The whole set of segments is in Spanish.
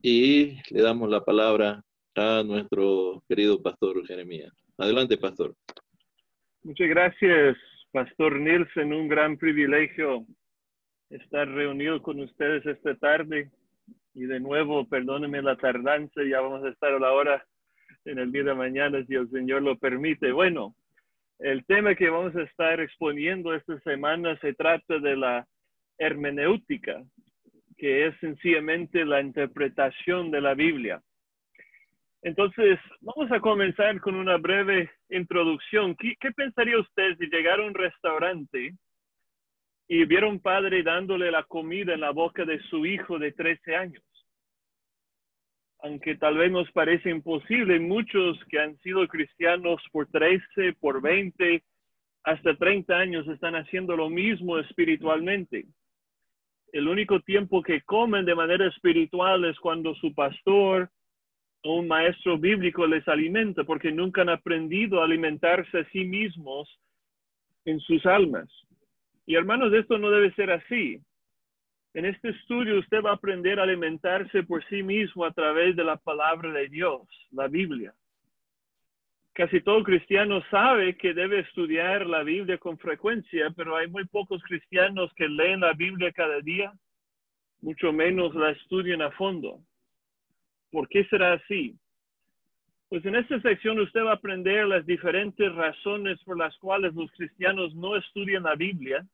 y le damos la palabra a nuestro querido pastor Jeremías. Adelante, pastor. Muchas gracias, Pastor Nielsen. Un gran privilegio estar reunido con ustedes esta tarde. Y de nuevo, perdónenme la tardanza, ya vamos a estar a la hora en el día de mañana, si el Señor lo permite. Bueno, el tema que vamos a estar exponiendo esta semana se trata de la hermenéutica, que es sencillamente la interpretación de la Biblia. Entonces, vamos a comenzar con una breve introducción. ¿Qué pensaría usted si llegara a un restaurante y viera un padre dándole la comida en la boca de su hijo de 13 años? Aunque tal vez nos parece imposible, muchos que han sido cristianos por 13, por 20, hasta 30 años están haciendo lo mismo espiritualmente. El único tiempo que comen de manera espiritual es cuando su pastor o un maestro bíblico les alimenta, porque nunca han aprendido a alimentarse a sí mismos en sus almas. Y hermanos, esto no debe ser así. En este estudio usted va a aprender a alimentarse por sí mismo a través de la palabra de Dios, la Biblia. Casi todo cristiano sabe que debe estudiar la Biblia con frecuencia, pero hay muy pocos cristianos que leen la Biblia cada día, mucho menos la estudian a fondo. ¿Por qué será así? Pues en esta sección usted va a aprender las diferentes razones por las cuales los cristianos no estudian la Biblia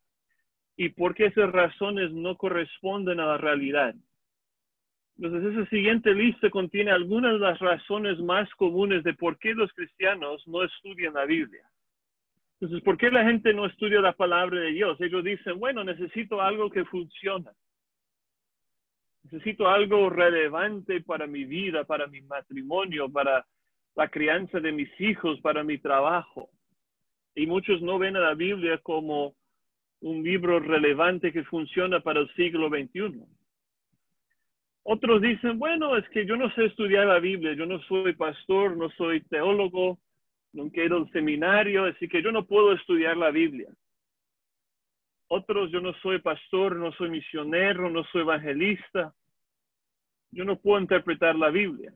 y por qué esas razones no corresponden a la realidad. Entonces, esa siguiente lista contiene algunas de las razones más comunes de por qué los cristianos no estudian la Biblia. Entonces, ¿por qué la gente no estudia la palabra de Dios? Ellos dicen, bueno, necesito algo que funcione. Necesito algo relevante para mi vida, para mi matrimonio, para la crianza de mis hijos, para mi trabajo. Y muchos no ven a la Biblia como un libro relevante que funciona para el siglo XXI. Otros dicen, bueno, es que yo no sé estudiar la Biblia, yo no soy pastor, no soy teólogo, nunca he ido al seminario, así que yo no puedo estudiar la Biblia. Otros, yo no soy pastor, no soy misionero, no soy evangelista, yo no puedo interpretar la Biblia.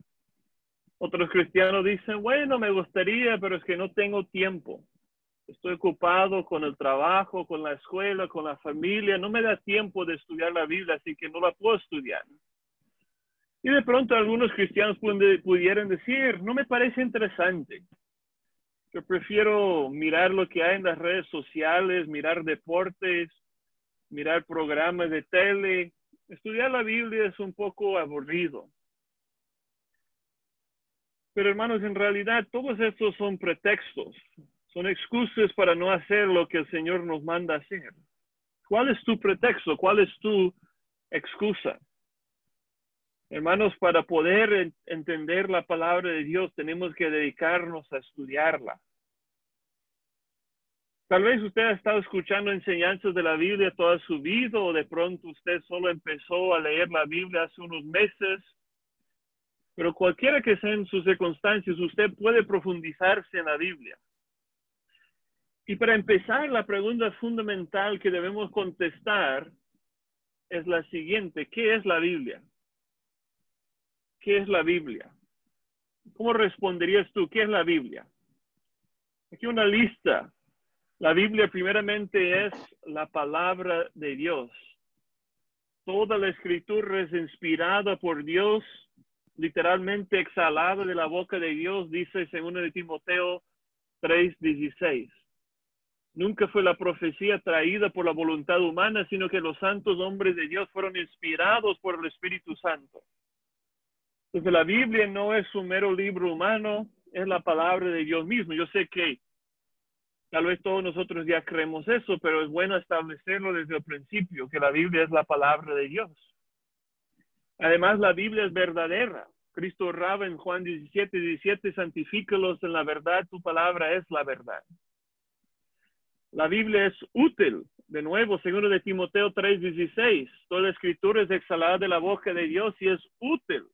Otros cristianos dicen, bueno, me gustaría, pero es que no tengo tiempo. Estoy ocupado con el trabajo, con la escuela, con la familia, no me da tiempo de estudiar la Biblia, así que no la puedo estudiar. Y de pronto algunos cristianos pudieran decir, no me parece interesante. Yo prefiero mirar lo que hay en las redes sociales, mirar deportes, mirar programas de tele. Estudiar la Biblia es un poco aburrido. Pero hermanos, en realidad todos estos son pretextos, son excusas para no hacer lo que el Señor nos manda hacer. ¿Cuál es tu pretexto? ¿Cuál es tu excusa? Hermanos, para poder entender la palabra de Dios, tenemos que dedicarnos a estudiarla. Tal vez usted ha estado escuchando enseñanzas de la Biblia toda su vida, o de pronto usted solo empezó a leer la Biblia hace unos meses. Pero cualquiera que sean sus circunstancias, usted puede profundizarse en la Biblia. Y para empezar, la pregunta fundamental que debemos contestar es la siguiente: ¿qué es la Biblia? ¿Qué es la Biblia? ¿Cómo responderías tú? ¿Qué es la Biblia? Aquí una lista. La Biblia primeramente es la palabra de Dios. Toda la escritura es inspirada por Dios, literalmente exhalada de la boca de Dios, dice 2 de Timoteo 3:16. Nunca fue la profecía traída por la voluntad humana, sino que los santos hombres de Dios fueron inspirados por el Espíritu Santo. Entonces la Biblia no es un mero libro humano, es la palabra de Dios mismo. Yo sé que tal vez todos nosotros ya creemos eso, pero es bueno establecerlo desde el principio, que la Biblia es la palabra de Dios. Además, la Biblia es verdadera. Cristo oraba en Juan 17:17, santifícalos en la verdad, tu palabra es la verdad. La Biblia es útil. De nuevo, 2 de Timoteo 3:16, toda la escritura es exhalada de la boca de Dios y es útil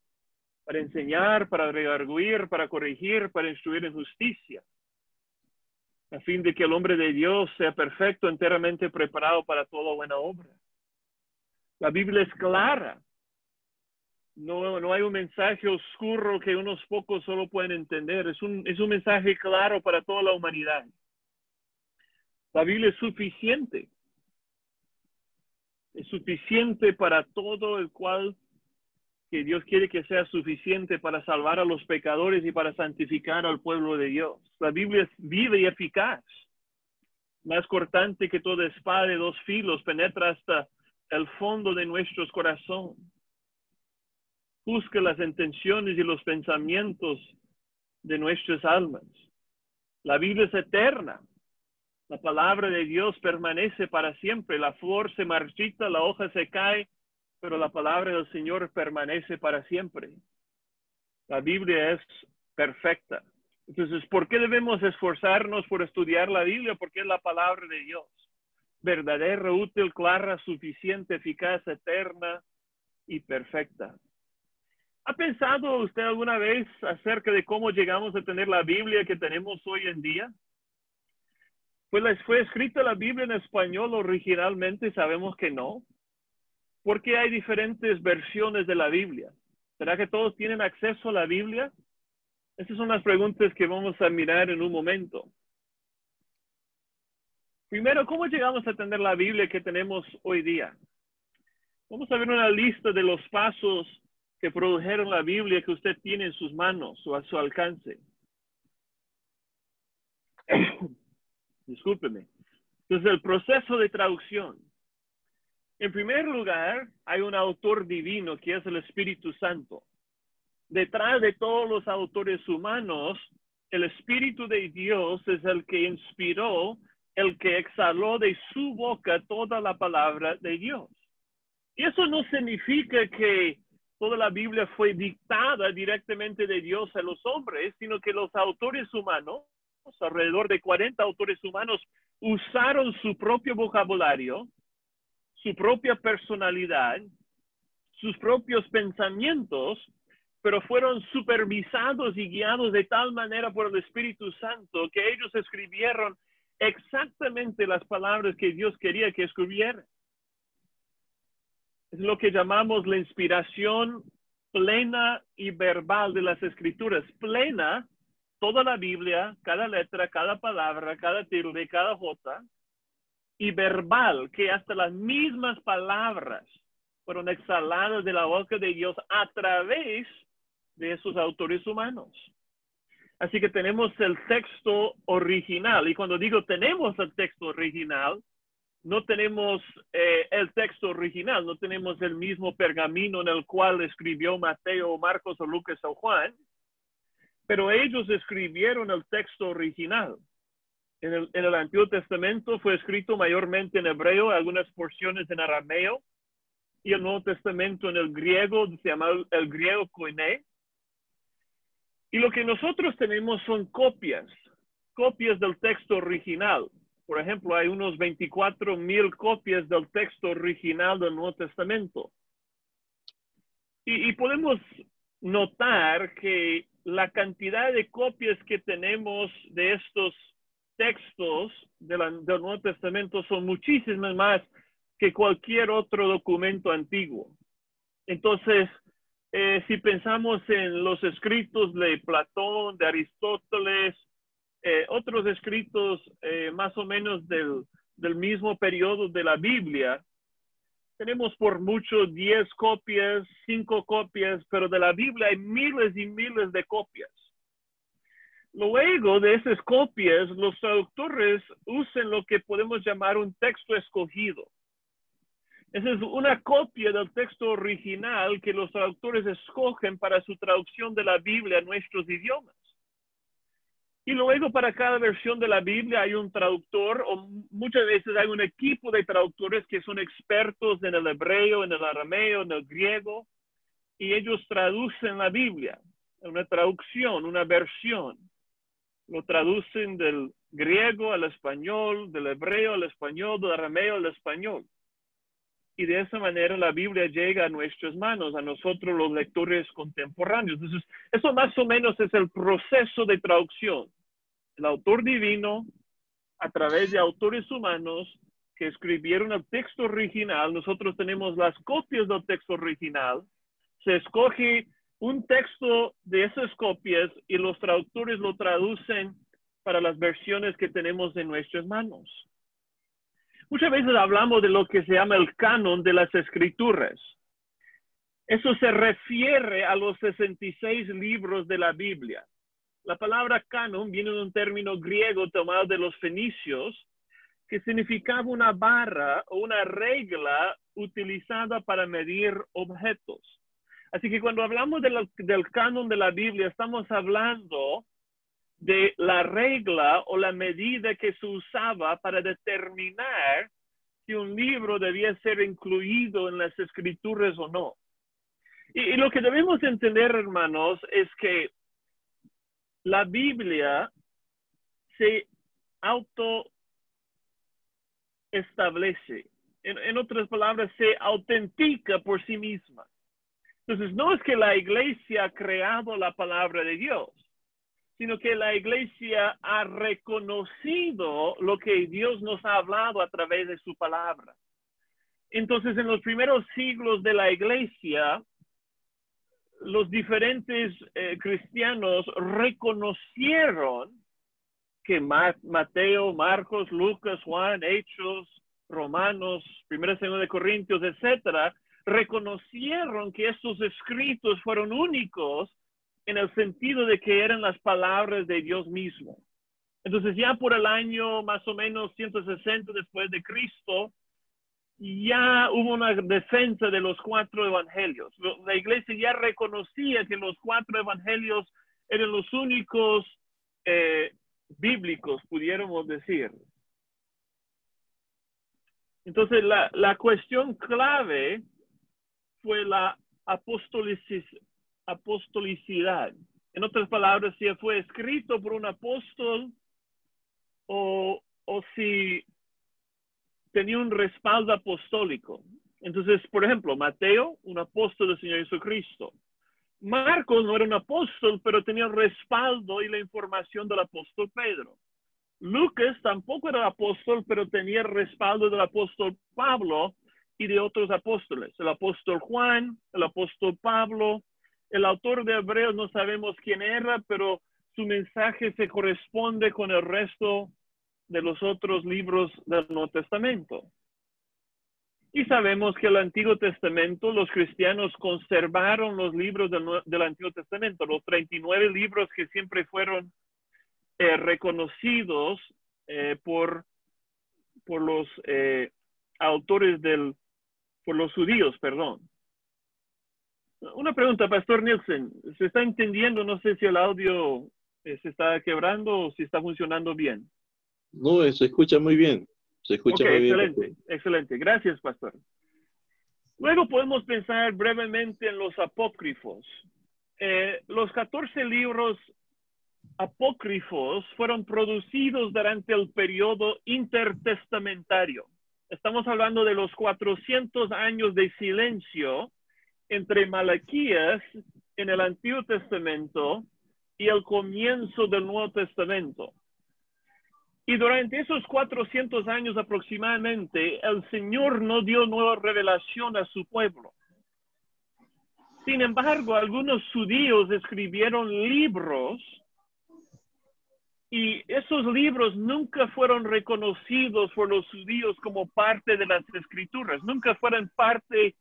para enseñar, para redarguir, para corregir, para instruir en justicia, a fin de que el hombre de Dios sea perfecto, enteramente preparado para toda buena obra. La Biblia es clara. No hay un mensaje oscuro que unos pocos solo pueden entender. Es un mensaje claro para toda la humanidad. La Biblia es suficiente. Es suficiente para todo el cual que Dios quiere que sea suficiente para salvar a los pecadores y para santificar al pueblo de Dios. La Biblia es viva y eficaz. Más cortante que toda espada de dos filos, penetra hasta el fondo de nuestros corazones. Busca las intenciones y los pensamientos de nuestras almas. La Biblia es eterna. La palabra de Dios permanece para siempre. La flor se marchita, la hoja se cae, pero la palabra del Señor permanece para siempre. La Biblia es perfecta. Entonces, ¿por qué debemos esforzarnos por estudiar la Biblia? Porque es la palabra de Dios. Verdadera, útil, clara, suficiente, eficaz, eterna y perfecta. ¿Ha pensado usted alguna vez acerca de cómo llegamos a tener la Biblia que tenemos hoy en día? ¿Fue escrita la Biblia en español originalmente? Sabemos que no. ¿Por qué hay diferentes versiones de la Biblia? ¿Será que todos tienen acceso a la Biblia? Estas son las preguntas que vamos a mirar en un momento. Primero, ¿cómo llegamos a tener la Biblia que tenemos hoy día? Vamos a ver una lista de los pasos que produjeron la Biblia que usted tiene en sus manos o a su alcance. Discúlpeme. Entonces, el proceso de traducción. En primer lugar, hay un autor divino que es el Espíritu Santo. Detrás de todos los autores humanos, el Espíritu de Dios es el que inspiró, el que exhaló de su boca toda la palabra de Dios. Y eso no significa que toda la Biblia fue dictada directamente de Dios a los hombres, sino que los autores humanos, alrededor de 40 autores humanos, usaron su propio vocabulario, su propia personalidad, sus propios pensamientos, pero fueron supervisados y guiados de tal manera por el Espíritu Santo que ellos escribieron exactamente las palabras que Dios quería que escribieran. Es lo que llamamos la inspiración plena y verbal de las Escrituras. Plena, toda la Biblia, cada letra, cada palabra, cada tilde, cada jota. Y verbal, que hasta las mismas palabras fueron exhaladas de la boca de Dios a través de esos autores humanos. Así que tenemos el texto original. Y cuando digo tenemos el texto original, no tenemos el texto original, no tenemos el mismo pergamino en el cual escribió Mateo, Marcos o Lucas o Juan, pero ellos escribieron el texto original. En el Antiguo Testamento fue escrito mayormente en hebreo, algunas porciones en arameo, y el Nuevo Testamento en el griego, se llama el griego koiné. Y lo que nosotros tenemos son copias del texto original. Por ejemplo, hay unos 24,000 copias del texto original del Nuevo Testamento. Y podemos notar que la cantidad de copias que tenemos de estos textos del Nuevo Testamento son muchísimas más que cualquier otro documento antiguo. Entonces, si pensamos en los escritos de Platón, de Aristóteles, otros escritos más o menos del mismo periodo de la Biblia, tenemos por mucho 10 copias, 5 copias, pero de la Biblia hay miles y miles de copias. Luego de esas copias, los traductores usan lo que podemos llamar un texto escogido. Esa es una copia del texto original que los traductores escogen para su traducción de la Biblia a nuestros idiomas. Y luego para cada versión de la Biblia hay un traductor, o muchas veces hay un equipo de traductores que son expertos en el hebreo, en el arameo, en el griego, y ellos traducen la Biblia, una traducción, una versión. Lo traducen del griego al español, del hebreo al español, del arameo al español. Y de esa manera la Biblia llega a nuestras manos, a nosotros los lectores contemporáneos. Entonces, eso más o menos es el proceso de traducción. El autor divino, a través de autores humanos que escribieron el texto original, nosotros tenemos las copias del texto original, Se escoge un texto de esas copias y los traductores lo traducen para las versiones que tenemos en nuestras manos. Muchas veces hablamos de lo que se llama el canon de las escrituras. Eso se refiere a los 66 libros de la Biblia. La palabra canon viene de un término griego tomado de los fenicios, que significaba una barra o una regla utilizada para medir objetos. Así que cuando hablamos del canon de la Biblia, estamos hablando de la regla o la medida que se usaba para determinar si un libro debía ser incluido en las escrituras o no. Y lo que debemos entender, hermanos, es que la Biblia se autoestablece. En otras palabras, se autentica por sí misma. Entonces, no es que la iglesia ha creado la palabra de Dios, sino que la iglesia ha reconocido lo que Dios nos ha hablado a través de su palabra. Entonces, en los primeros siglos de la iglesia, los diferentes cristianos reconocieron que Mateo, Marcos, Lucas, Juan, Hechos, Romanos, 1 y 2 de Corintios, etcétera, reconocieron que estos escritos fueron únicos en el sentido de que eran las palabras de Dios mismo. Entonces ya por el año más o menos 160 después de Cristo, ya hubo una defensa de los 4 evangelios. La iglesia ya reconocía que los 4 evangelios eran los únicos bíblicos, pudiéramos decir. Entonces la cuestión clave fue la apostolicidad. En otras palabras, si fue escrito por un apóstol o si tenía un respaldo apostólico. Entonces, por ejemplo, Mateo, un apóstol del Señor Jesucristo. Marcos no era un apóstol, pero tenía el respaldo y la información del apóstol Pedro. Lucas tampoco era apóstol, pero tenía el respaldo del apóstol Pablo y de otros apóstoles. El apóstol Juan, el apóstol Pablo, el autor de Hebreos no sabemos quién era, pero su mensaje se corresponde con el resto de los otros libros del Nuevo Testamento. Y sabemos que el Antiguo Testamento, los cristianos conservaron los libros del Antiguo Testamento, los 39 libros que siempre fueron reconocidos por los autores por los judíos, perdón. Una pregunta, Pastor Nielsen, ¿se está entendiendo? No sé si el audio se está quebrando o si está funcionando bien. No, se escucha muy bien. Se escucha muy excelente, bien. Excelente. Gracias, Pastor. Luego podemos pensar brevemente en los apócrifos. Los 14 libros apócrifos fueron producidos durante el periodo intertestamentario. Estamos hablando de los 400 años de silencio entre Malaquías en el Antiguo Testamento y el comienzo del Nuevo Testamento. Y durante esos 400 años aproximadamente, el Señor no dio nueva revelación a su pueblo. Sin embargo, algunos judíos escribieron libros y esos libros nunca fueron reconocidos por los judíos como parte de las escrituras, nunca fueron parte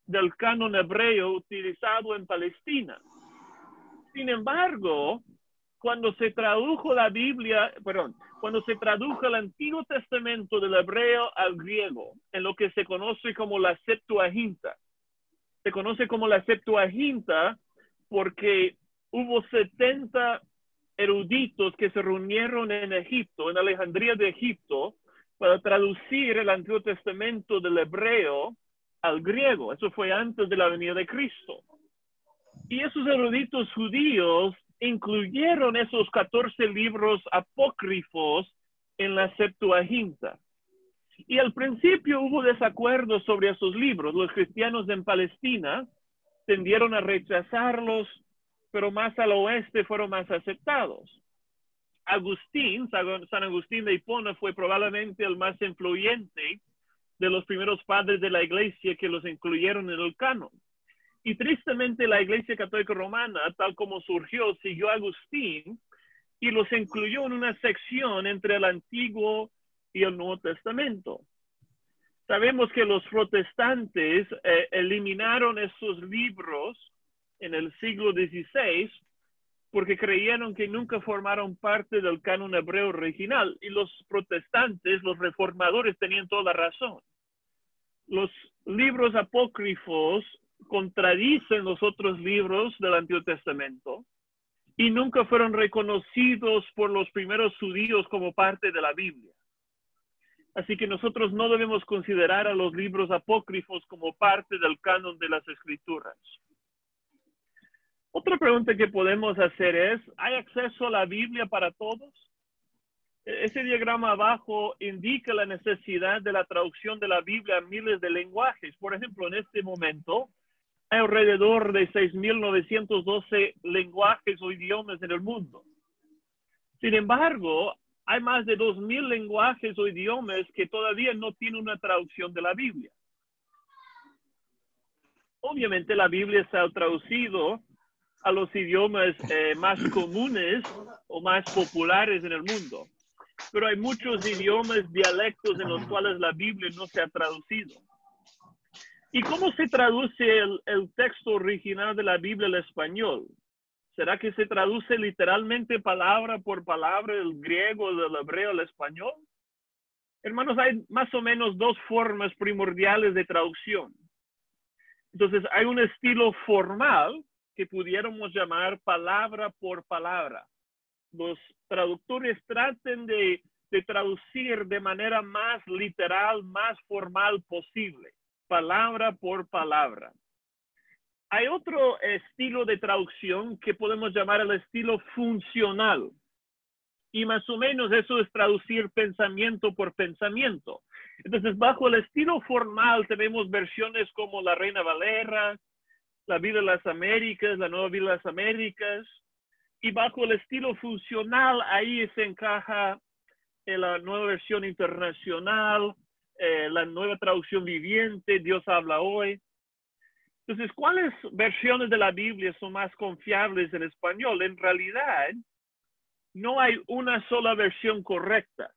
del canon hebreo utilizado en Palestina. Sin embargo, cuando se tradujo cuando se tradujo el Antiguo Testamento del hebreo al griego, en lo que se conoce como la Septuaginta. Se conoce como la Septuaginta porque hubo 70 eruditos que se reunieron en Egipto, en Alejandría de Egipto, para traducir el Antiguo Testamento del hebreo al griego. Eso fue antes de la venida de Cristo. Y esos eruditos judíos incluyeron esos 14 libros apócrifos en la Septuaginta. Y al principio hubo desacuerdos sobre esos libros. Los cristianos en Palestina tendieron a rechazarlos, pero más al oeste fueron más aceptados. San Agustín de Hipona fue probablemente el más influyente de los primeros padres de la iglesia que los incluyeron en el canon. Y tristemente la Iglesia Católica Romana, tal como surgió, siguió a Agustín y los incluyó en una sección entre el Antiguo y el Nuevo Testamento. Sabemos que los protestantes eliminaron esos libros en el siglo XVI porque creyeron que nunca formaron parte del canon hebreo original. Y los protestantes, los reformadores, tenían toda la razón. Los libros apócrifos contradicen los otros libros del Antiguo Testamento y nunca fueron reconocidos por los primeros judíos como parte de la Biblia. Así que nosotros no debemos considerar a los libros apócrifos como parte del canon de las Escrituras. Otra pregunta que podemos hacer es, ¿hay acceso a la Biblia para todos? Ese diagrama abajo indica la necesidad de la traducción de la Biblia a miles de lenguajes. Por ejemplo, en este momento hay alrededor de 6.912 lenguajes o idiomas en el mundo. Sin embargo, hay más de 2.000 lenguajes o idiomas que todavía no tienen una traducción de la Biblia. Obviamente la Biblia se ha traducido a los idiomas más comunes o más populares en el mundo. Pero hay muchos idiomas, dialectos en los cuales la Biblia no se ha traducido. ¿Y cómo se traduce el texto original de la Biblia al español? ¿Será que se traduce literalmente palabra por palabra del griego, del hebreo al español? Hermanos, hay más o menos dos formas primordiales de traducción. Entonces, hay un estilo formal que pudiéramos llamar palabra por palabra. Los traductores traten de traducir de manera más literal, más formal posible, palabra por palabra. Hay otro estilo de traducción que podemos llamar el estilo funcional. Y más o menos eso es traducir pensamiento por pensamiento. Entonces, bajo el estilo formal tenemos versiones como la Reina Valera, la Biblia de las Américas, la Nueva Biblia de las Américas. Y bajo el estilo funcional, ahí se encaja la nueva versión internacional, la nueva traducción viviente, Dios habla hoy. Entonces, ¿cuáles versiones de la Biblia son más confiables en español? En realidad, no hay una sola versión correcta.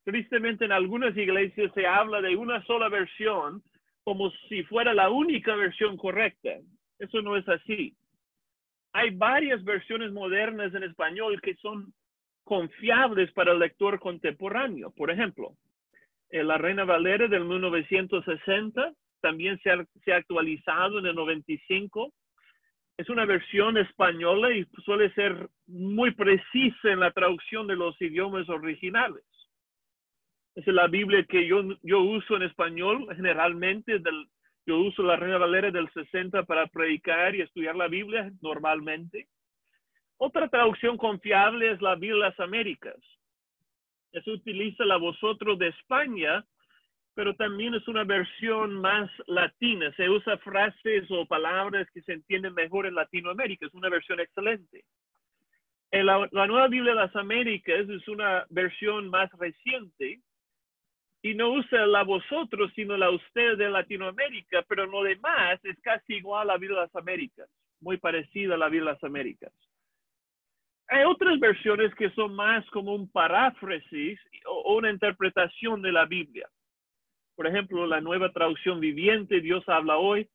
Tristemente, en algunas iglesias se habla de una sola versión como si fuera la única versión correcta. Eso no es así. Hay varias versiones modernas en español que son confiables para el lector contemporáneo. Por ejemplo, la Reina Valera del 1960 también se ha actualizado en el 95. Es una versión española y suele ser muy precisa en la traducción de los idiomas originales. Es la Biblia que yo uso en español generalmente. Yo uso la Reina Valera del 60 para predicar y estudiar la Biblia normalmente. Otra traducción confiable es la Biblia de las Américas. Eso utiliza la Vosotros de España, pero también es una versión más latina. Se usa frases o palabras que se entienden mejor en Latinoamérica. Es una versión excelente. La Nueva Biblia de las Américas es una versión más reciente y no usa la Vosotros, sino la Usted de Latinoamérica, pero lo demás es casi igual a la Biblia de las Américas, muy parecida a la Biblia de las Américas. Hay otras versiones que son más como un paráfrasis o una interpretación de la Biblia. Por ejemplo, la nueva traducción viviente, Dios habla hoy,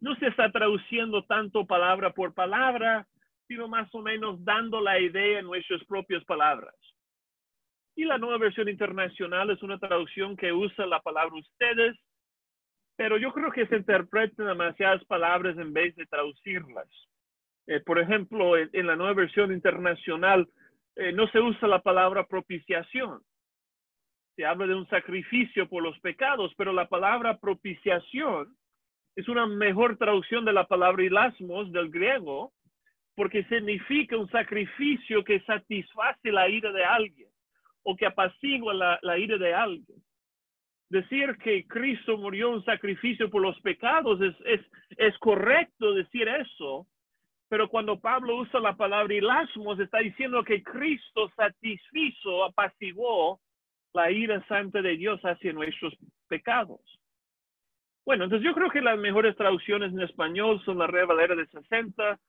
no se está traduciendo tanto palabra por palabra, sino más o menos dando la idea en nuestras propias palabras. Y la nueva versión internacional es una traducción que usa la palabra ustedes, pero yo creo que se interpretan demasiadas palabras en vez de traducirlas. Por ejemplo, en la nueva versión internacional no se usa la palabra propiciación. Se habla de un sacrificio por los pecados, pero la palabra propiciación es una mejor traducción de la palabra hilasmos del griego, porque significa un sacrificio que satisface la ira de alguien o que apacigua la ira de alguien. Decir que Cristo murió un sacrificio por los pecados es correcto decir eso, pero cuando Pablo usa la palabra hilasmos, está diciendo que Cristo satisfizo, apaciguó la ira santa de Dios hacia nuestros pecados. Bueno, entonces yo creo que las mejores traducciones en español son la Reina Valera de 60,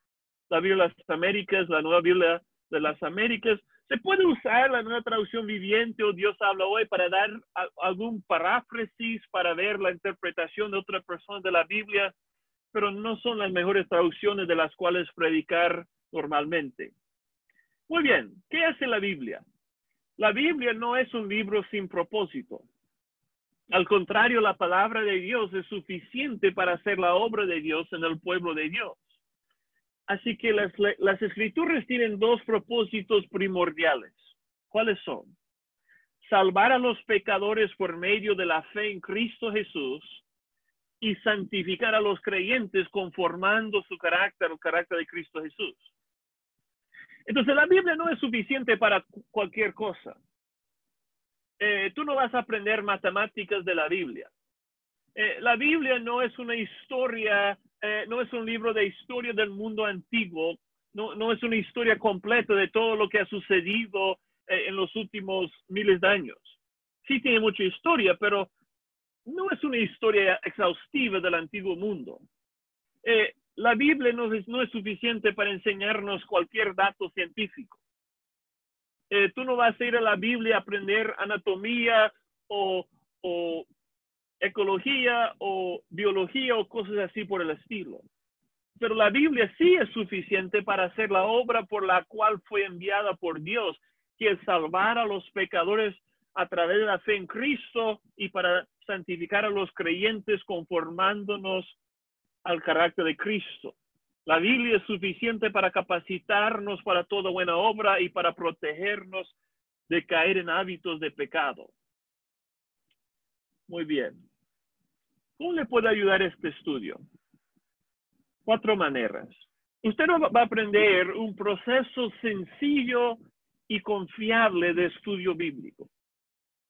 la Biblia de las Américas, la Nueva Biblia de las Américas. Se puede usar la nueva traducción viviente o Dios habla hoy para dar algún paráfrasis, para ver la interpretación de otra persona de la Biblia, pero no son las mejores traducciones de las cuales predicar normalmente. Muy bien, ¿qué hace la Biblia? La Biblia no es un libro sin propósito. Al contrario, la palabra de Dios es suficiente para hacer la obra de Dios en el pueblo de Dios. Así que las escrituras tienen dos propósitos primordiales. ¿Cuáles son? Salvar a los pecadores por medio de la fe en Cristo Jesús y santificar a los creyentes conformando su carácter, el carácter de Cristo Jesús. Entonces la Biblia no es suficiente para cualquier cosa. Tú no vas a aprender matemáticas de la Biblia. La Biblia no es una historia, no es un libro de historia del mundo antiguo, no es una historia completa de todo lo que ha sucedido en los últimos miles de años. Sí tiene mucha historia, pero no es una historia exhaustiva del antiguo mundo. La Biblia no es suficiente para enseñarnos cualquier dato científico. Tú no vas a ir a la Biblia a aprender anatomía o ecología o biología o cosas así por el estilo. Pero la Biblia sí es suficiente para hacer la obra por la cual fue enviada por Dios, que es salvar a los pecadores a través de la fe en Cristo y para santificar a los creyentes conformándonos al carácter de Cristo. La Biblia es suficiente para capacitarnos para toda buena obra y para protegernos de caer en hábitos de pecado. Muy bien. ¿Cómo le puede ayudar este estudio? 4 maneras. Usted va a aprender un proceso sencillo y confiable de estudio bíblico.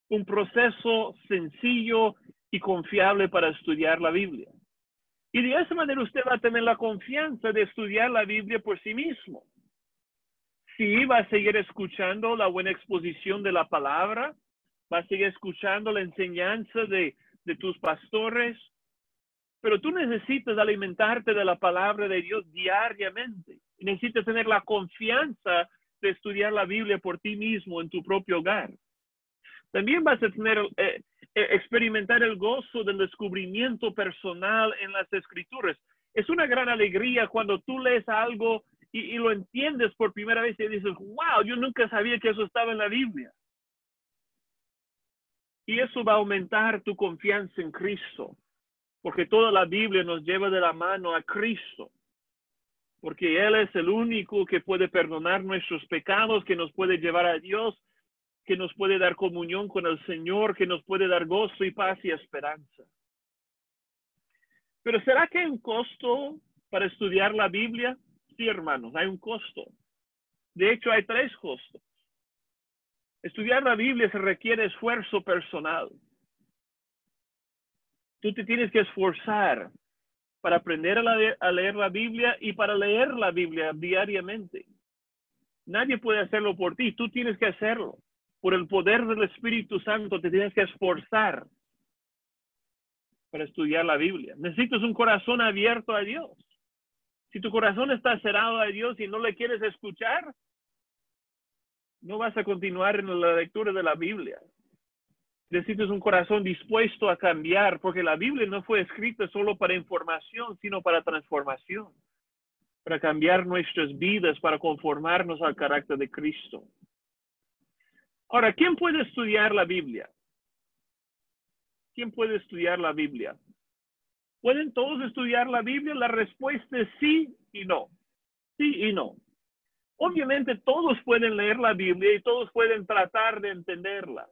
Un proceso sencillo y confiable para estudiar la Biblia. Y de esa manera usted va a tener la confianza de estudiar la Biblia por sí mismo. Sí, va a seguir escuchando la buena exposición de la palabra, va a seguir escuchando la enseñanza de tus pastores, pero tú necesitas alimentarte de la palabra de Dios diariamente. Necesitas tener la confianza de estudiar la Biblia por ti mismo en tu propio hogar. También vas a tener experimentar el gozo del descubrimiento personal en las Escrituras. Es una gran alegría cuando tú lees algo y lo entiendes por primera vez y dices, wow, yo nunca sabía que eso estaba en la Biblia. Y eso va a aumentar tu confianza en Cristo, porque toda la Biblia nos lleva de la mano a Cristo, porque Él es el único que puede perdonar nuestros pecados, que nos puede llevar a Dios, que nos puede dar comunión con el Señor, que nos puede dar gozo y paz y esperanza. Pero ¿será que hay un costo para estudiar la Biblia? Sí, hermanos, hay un costo. De hecho, hay 3 costos. Estudiar la Biblia se requiere esfuerzo personal. Tú te tienes que esforzar para aprender a leer la Biblia y para leer la Biblia diariamente. Nadie puede hacerlo por ti, tú tienes que hacerlo. Por el poder del Espíritu Santo te tienes que esforzar para estudiar la Biblia. Necesitas un corazón abierto a Dios. Si tu corazón está cerrado a Dios y no le quieres escuchar, no vas a continuar en la lectura de la Biblia. Necesitas un corazón dispuesto a cambiar, porque la Biblia no fue escrita solo para información, sino para transformación, para cambiar nuestras vidas, para conformarnos al carácter de Cristo. Ahora, ¿quién puede estudiar la Biblia? ¿Quién puede estudiar la Biblia? ¿Pueden todos estudiar la Biblia? La respuesta es sí y no. Sí y no. Obviamente todos pueden leer la Biblia y todos pueden tratar de entenderla.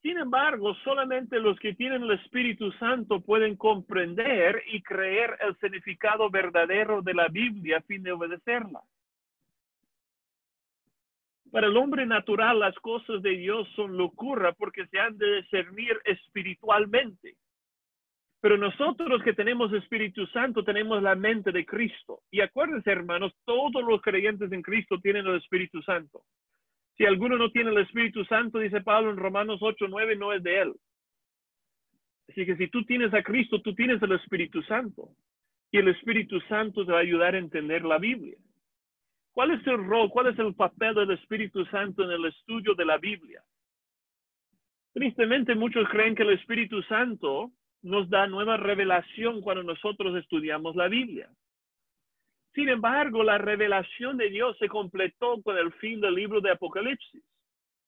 Sin embargo, solamente los que tienen el Espíritu Santo pueden comprender y creer el significado verdadero de la Biblia a fin de obedecerla. Para el hombre natural, las cosas de Dios son locura porque se han de discernir espiritualmente. Pero nosotros que tenemos Espíritu Santo tenemos la mente de Cristo. Y acuérdense, hermanos, todos los creyentes en Cristo tienen el Espíritu Santo. Si alguno no tiene el Espíritu Santo, dice Pablo en Romanos 8:9, no es de él. Así que si tú tienes a Cristo, tú tienes el Espíritu Santo. Y el Espíritu Santo te va a ayudar a entender la Biblia. ¿Cuál es el rol, cuál es el papel del Espíritu Santo en el estudio de la Biblia? Tristemente, muchos creen que el Espíritu Santo nos da nueva revelación cuando nosotros estudiamos la Biblia. Sin embargo, la revelación de Dios se completó con el fin del libro de Apocalipsis.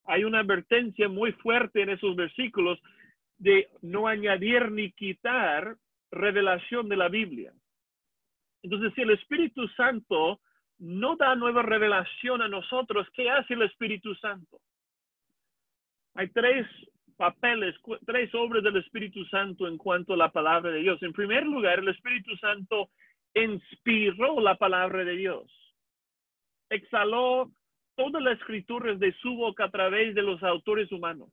Hay una advertencia muy fuerte en esos versículos de no añadir ni quitar revelación de la Biblia. Entonces, si el Espíritu Santo no da nueva revelación a nosotros, ¿qué hace el Espíritu Santo? Hay tres papeles, tres obras del Espíritu Santo en cuanto a la palabra de Dios. En primer lugar, el Espíritu Santo inspiró la palabra de Dios. Exhaló todas las escrituras de su boca a través de los autores humanos.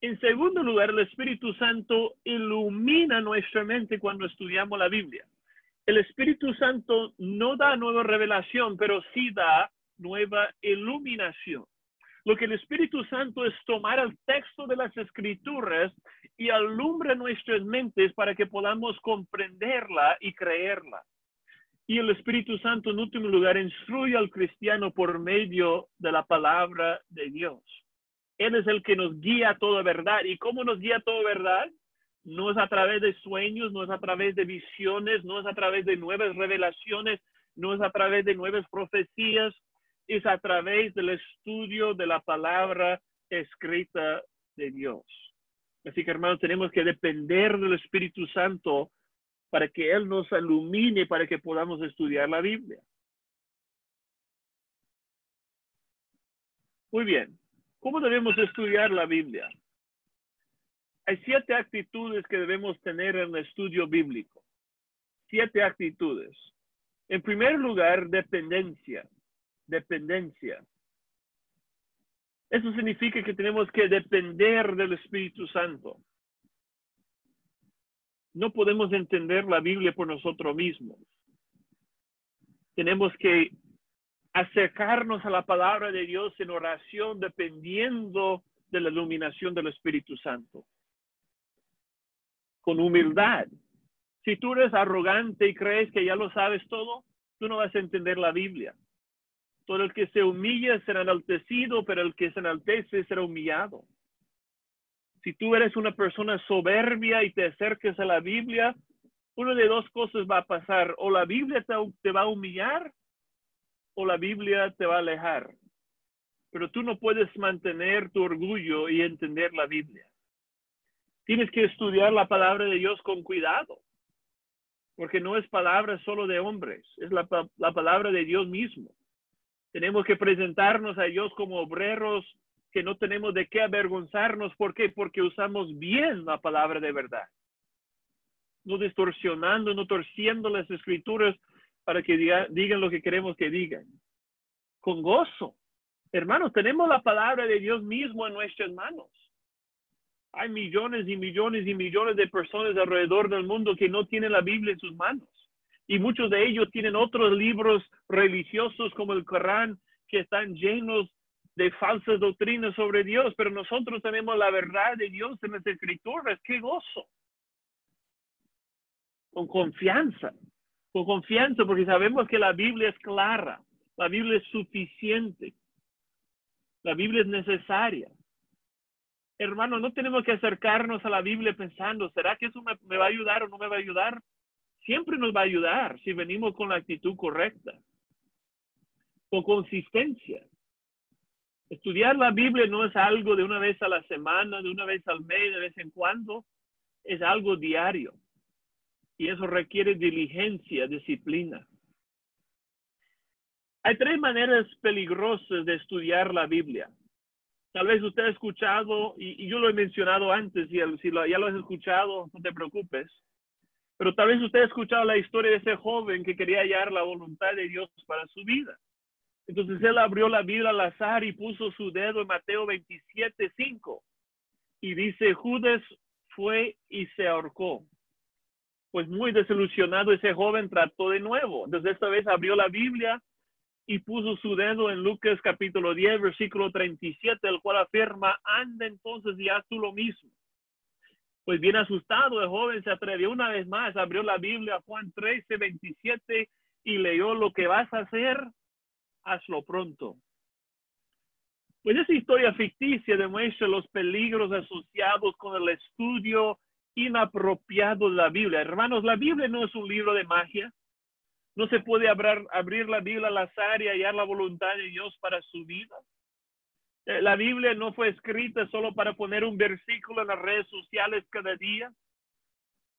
En segundo lugar, el Espíritu Santo ilumina nuestra mente cuando estudiamos la Biblia. El Espíritu Santo no da nueva revelación, pero sí da nueva iluminación. Lo que el Espíritu Santo es tomar el texto de las Escrituras y alumbra nuestras mentes para que podamos comprenderla y creerla. Y el Espíritu Santo, en último lugar, instruye al cristiano por medio de la palabra de Dios. Él es el que nos guía a toda verdad. ¿Y cómo nos guía a toda verdad? No es a través de sueños, no es a través de visiones, no es a través de nuevas revelaciones, no es a través de nuevas profecías, es a través del estudio de la palabra escrita de Dios. Así que, hermanos, tenemos que depender del Espíritu Santo para que Él nos ilumine, para que podamos estudiar la Biblia. Muy bien. ¿Cómo debemos estudiar la Biblia? Hay 7 actitudes que debemos tener en el estudio bíblico. 7 actitudes. En primer lugar, dependencia. Dependencia. Eso significa que tenemos que depender del Espíritu Santo. No podemos entender la Biblia por nosotros mismos. Tenemos que acercarnos a la palabra de Dios en oración dependiendo de la iluminación del Espíritu Santo. Con humildad. Si tú eres arrogante y crees que ya lo sabes todo, tú no vas a entender la Biblia. Todo el que se humilla será enaltecido, pero el que se enaltece será humillado. Si tú eres una persona soberbia y te acerques a la Biblia, una de dos cosas va a pasar. O la Biblia te va a humillar o la Biblia te va a alejar. Pero tú no puedes mantener tu orgullo y entender la Biblia. Tienes que estudiar la palabra de Dios con cuidado, porque no es palabra solo de hombres, es la palabra de Dios mismo. Tenemos que presentarnos a Dios como obreros que no tenemos de qué avergonzarnos. ¿Por qué? Porque usamos bien la palabra de verdad. No distorsionando, no torciendo las escrituras para que digan lo que queremos que digan. Con gozo. Hermanos, tenemos la palabra de Dios mismo en nuestras manos. Hay millones y millones y millones de personas alrededor del mundo que no tienen la Biblia en sus manos. Y muchos de ellos tienen otros libros religiosos como el Corán que están llenos de falsas doctrinas sobre Dios. Pero nosotros tenemos la verdad de Dios en las Escrituras. ¡Qué gozo! Con confianza porque sabemos que la Biblia es clara. La Biblia es suficiente. La Biblia es necesaria. Hermano, no tenemos que acercarnos a la Biblia pensando, ¿será que eso me va a ayudar o no me va a ayudar? Siempre nos va a ayudar si venimos con la actitud correcta, con consistencia. Estudiar la Biblia no es algo de una vez a la semana, de una vez al mes, de vez en cuando. Es algo diario. Y eso requiere diligencia, disciplina. Hay 3 maneras peligrosas de estudiar la Biblia. Tal vez usted ha escuchado, y yo lo he mencionado antes, y si ya lo has escuchado, no te preocupes. Pero tal vez usted ha escuchado la historia de ese joven que quería hallar la voluntad de Dios para su vida. Entonces él abrió la Biblia al azar y puso su dedo en Mateo 27:5. Y dice, Judas fue y se ahorcó. Pues muy desilusionado ese joven trató de nuevo. Entonces esta vez abrió la Biblia y puso su dedo en Lucas capítulo 10, versículo 37, el cual afirma, anda entonces y haz tú lo mismo. Pues bien asustado, el joven se atrevió una vez más, abrió la Biblia, Juan 13:27, y leyó: lo que vas a hacer, hazlo pronto. Pues esa historia ficticia demuestra los peligros asociados con el estudio inapropiado de la Biblia. Hermanos, la Biblia no es un libro de magia. No se puede abrir la Biblia al azar y hallar la voluntad de Dios para su vida. La Biblia no fue escrita solo para poner un versículo en las redes sociales cada día.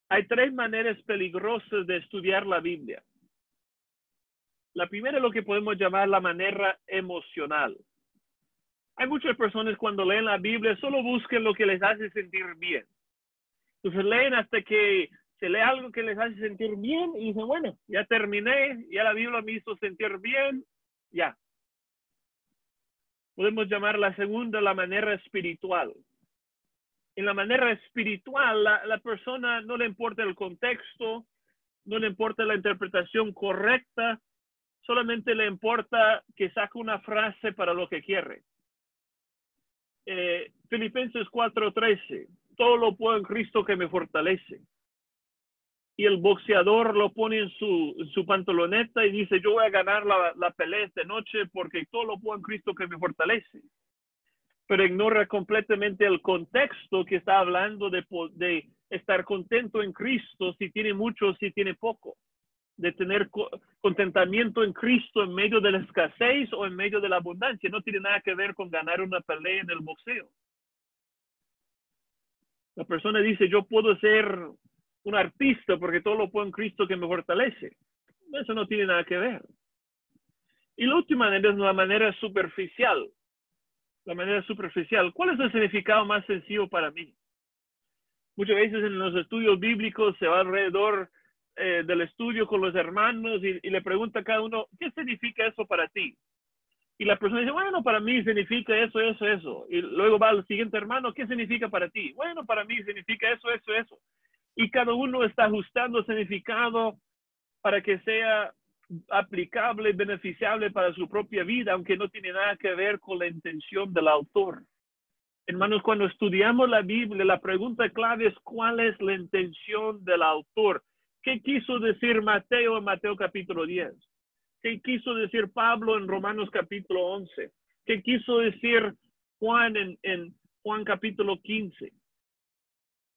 Hay 3 maneras peligrosas de estudiar la Biblia. La primera es lo que podemos llamar la manera emocional. Hay muchas personas cuando leen la Biblia solo buscan lo que les hace sentir bien. Entonces leen hasta que se lee algo que les hace sentir bien y dicen: bueno, ya terminé, ya la Biblia me hizo sentir bien, ya. Podemos llamar la segunda la manera espiritual. En la manera espiritual, la persona no le importa el contexto, no le importa la interpretación correcta, solamente le importa que saque una frase para lo que quiere. Filipenses 4:13, todo lo puedo en Cristo que me fortalece. Y el boxeador lo pone en su pantaloneta y dice: yo voy a ganar la pelea esta noche porque todo lo puedo en Cristo que me fortalece. Pero ignora completamente el contexto que está hablando de estar contento en Cristo, si tiene mucho, si tiene poco. De tener contentamiento en Cristo en medio de la escasez o en medio de la abundancia. No tiene nada que ver con ganar una pelea en el boxeo. La persona dice: yo puedo ser un artista porque todo lo puedo en Cristo que me fortalece. Eso no tiene nada que ver. Y la última manera es la manera superficial. La manera superficial. ¿Cuál es el significado más sencillo para mí? Muchas veces en los estudios bíblicos se va alrededor del estudio con los hermanos y le pregunta a cada uno: ¿qué significa eso para ti? Y la persona dice: bueno, para mí significa eso, eso, eso. Y luego va al siguiente hermano: ¿qué significa para ti? Bueno, para mí significa eso, eso, eso. Y cada uno está ajustando el significado para que sea aplicable, beneficiable para su propia vida, aunque no tiene nada que ver con la intención del autor. Hermanos, cuando estudiamos la Biblia, la pregunta clave es: ¿cuál es la intención del autor? ¿Qué quiso decir Mateo en Mateo capítulo 10? ¿Qué quiso decir Pablo en Romanos capítulo 11? ¿Qué quiso decir Juan en Juan capítulo 15?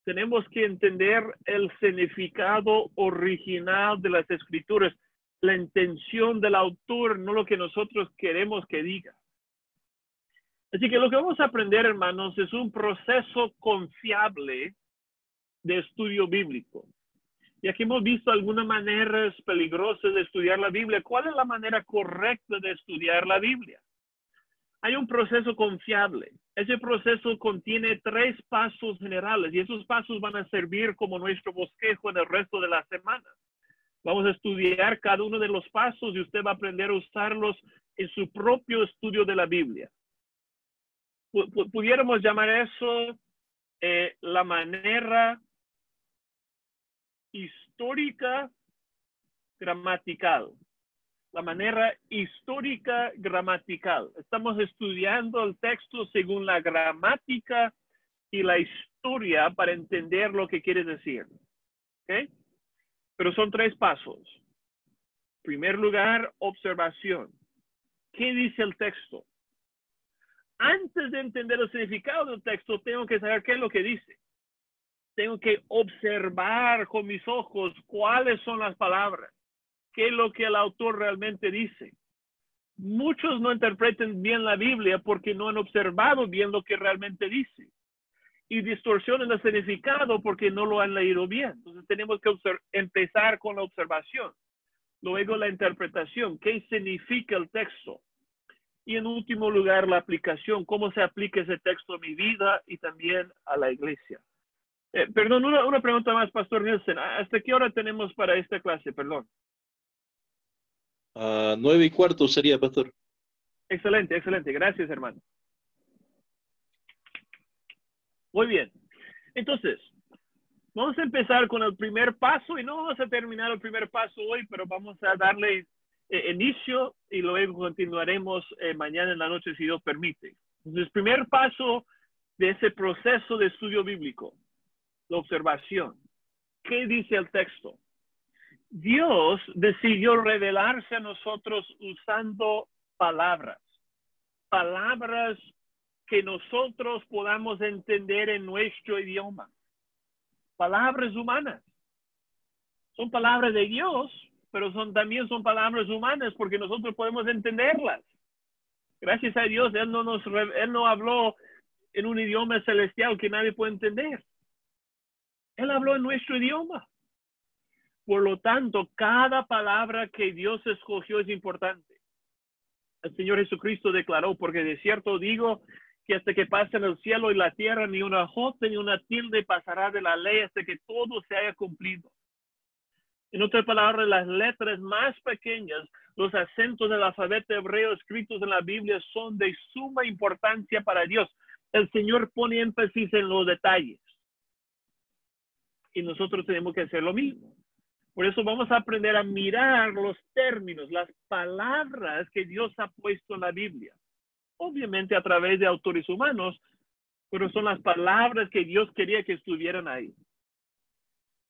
Tenemos que entender el significado original de las escrituras, la intención del autor, no lo que nosotros queremos que diga. Así que lo que vamos a aprender, hermanos, es un proceso confiable de estudio bíblico. Y aquí hemos visto algunas maneras peligrosas de estudiar la Biblia. ¿Cuál es la manera correcta de estudiar la Biblia? Hay un proceso confiable. Ese proceso contiene 3 pasos generales y esos pasos van a servir como nuestro bosquejo en el resto de la semana. Vamos a estudiar cada uno de los pasos y usted va a aprender a usarlos en su propio estudio de la Biblia. Pudiéramos llamar eso la manera histórica gramatical. La manera histórica gramatical. Estamos estudiando el texto según la gramática y la historia para entender lo que quiere decir. ¿Okay? Pero son 3 pasos. En primer lugar, observación. ¿Qué dice el texto? Antes de entender el significado del texto, tengo que saber qué es lo que dice. Tengo que observar con mis ojos cuáles son las palabras. ¿Qué es lo que el autor realmente dice? Muchos no interpretan bien la Biblia porque no han observado bien lo que realmente dice. Y distorsionan el significado porque no lo han leído bien. Entonces tenemos que empezar con la observación. Luego la interpretación. ¿Qué significa el texto? Y en último lugar, la aplicación. ¿Cómo se aplica ese texto a mi vida y también a la iglesia? Perdón, una pregunta más, Pastor Nielsen. ¿Hasta qué hora tenemos para esta clase? Perdón. 9:15 sería, Pastor. Excelente, excelente. Gracias, hermano. Muy bien. Entonces, vamos a empezar con el primer paso y no vamos a terminar el primer paso hoy, pero vamos a darle inicio y luego continuaremos mañana en la noche si Dios permite. Entonces, primer paso de ese proceso de estudio bíblico. la observación. ¿Qué dice el texto? Dios decidió revelarse a nosotros usando palabras. Palabras que nosotros podamos entender en nuestro idioma. Palabras humanas. Son palabras de Dios, pero también son palabras humanas porque nosotros podemos entenderlas. Gracias a Dios, Él no habló en un idioma celestial que nadie puede entender. Él habló en nuestro idioma. Por lo tanto, cada palabra que Dios escogió es importante. El Señor Jesucristo declaró, porque de cierto digo que hasta que pasen el cielo y la tierra, ni una jota ni una tilde pasará de la ley hasta que todo se haya cumplido. En otras palabras, las letras más pequeñas, los acentos del alfabeto hebreo escritos en la Biblia son de suma importancia para Dios. El Señor pone énfasis en los detalles. Y nosotros tenemos que hacer lo mismo. Por eso vamos a aprender a mirar los términos, las palabras que Dios ha puesto en la Biblia. Obviamente a través de autores humanos, pero son las palabras que Dios quería que estuvieran ahí.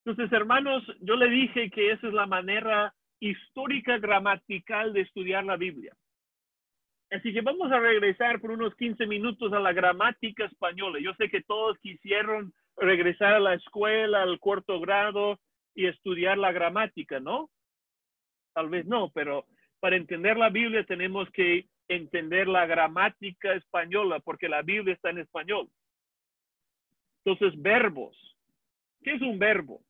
Entonces, hermanos, yo le dije que esa es la manera histórica gramatical de estudiar la Biblia. Así que vamos a regresar por unos 15 minutos a la gramática española. Yo sé que todos quisieron regresar a la escuela, al cuarto grado y estudiar la gramática, ¿no? Tal vez no, pero para entender la Biblia tenemos que entender la gramática española porque la Biblia está en español. Entonces, verbos. ¿Qué es un verbo?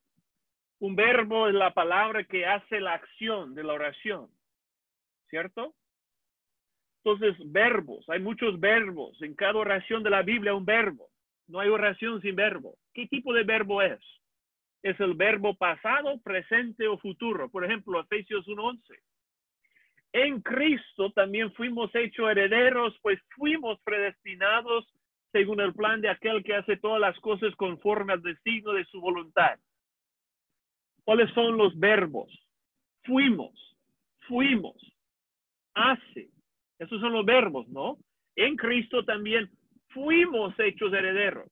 Un verbo es la palabra que hace la acción de la oración, ¿cierto? Entonces, verbos. Hay muchos verbos. En cada oración de la Biblia hay un verbo. No hay oración sin verbo. ¿Qué tipo de verbo es? Es el verbo pasado, presente o futuro. Por ejemplo, Efesios 1:11. En Cristo también fuimos hechos herederos, pues fuimos predestinados según el plan de aquel que hace todas las cosas conforme al destino de su voluntad. ¿Cuáles son los verbos? Fuimos, hace. Esos son los verbos, ¿no? En Cristo también fuimos hechos herederos.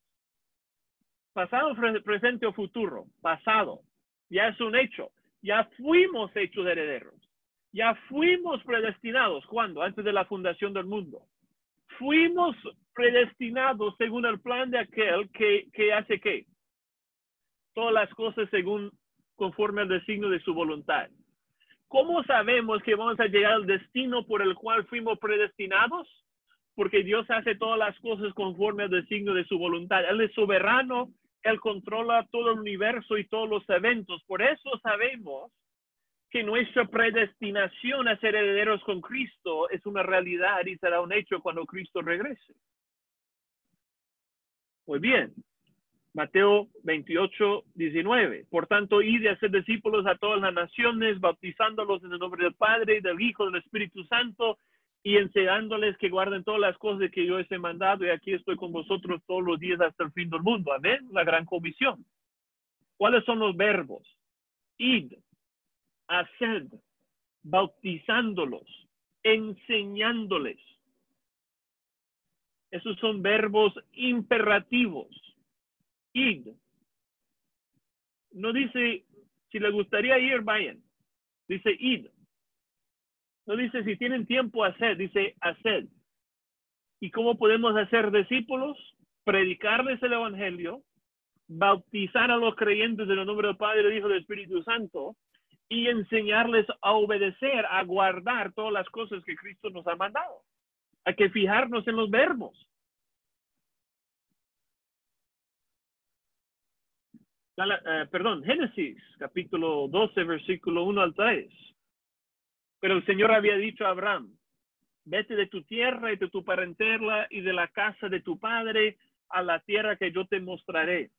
Pasado, presente o futuro. Pasado. Ya es un hecho. Ya fuimos hechos herederos. Ya fuimos predestinados. ¿Cuándo? Antes de la fundación del mundo. Fuimos predestinados según el plan de aquel que hace ¿qué? Todas las cosas conforme al designio de su voluntad. ¿Cómo sabemos que vamos a llegar al destino por el cual fuimos predestinados? Porque Dios hace todas las cosas conforme al designio de su voluntad. Él es soberano, Él controla todo el universo y todos los eventos. Por eso sabemos que nuestra predestinación a ser herederos con Cristo es una realidad y será un hecho cuando Cristo regrese. Muy bien. Mateo 28:19. Por tanto, id y hacer discípulos a todas las naciones, bautizándolos en el nombre del Padre, del Hijo, del Espíritu Santo, y enseñándoles que guarden todas las cosas que yo les he mandado, y aquí estoy con vosotros todos los días hasta el fin del mundo. Amén. La gran comisión. ¿Cuáles son los verbos? Id, haced, bautizándolos, enseñándoles. Esos son verbos imperativos. Id. No dice, si le gustaría ir, vayan. Dice id. No dice si tienen tiempo hacer, dice haced. ¿Y cómo podemos hacer discípulos? Predicarles el evangelio, bautizar a los creyentes en el nombre del Padre, del Hijo y del Espíritu Santo, y enseñarles a obedecer, a guardar todas las cosas que Cristo nos ha mandado. Hay que fijarnos en los verbos. Génesis, capítulo 12, versículo 1 al 3. Pero el Señor había dicho a Abraham, vete de tu tierra y de tu parentela y de la casa de tu padre a la tierra que yo te mostraré.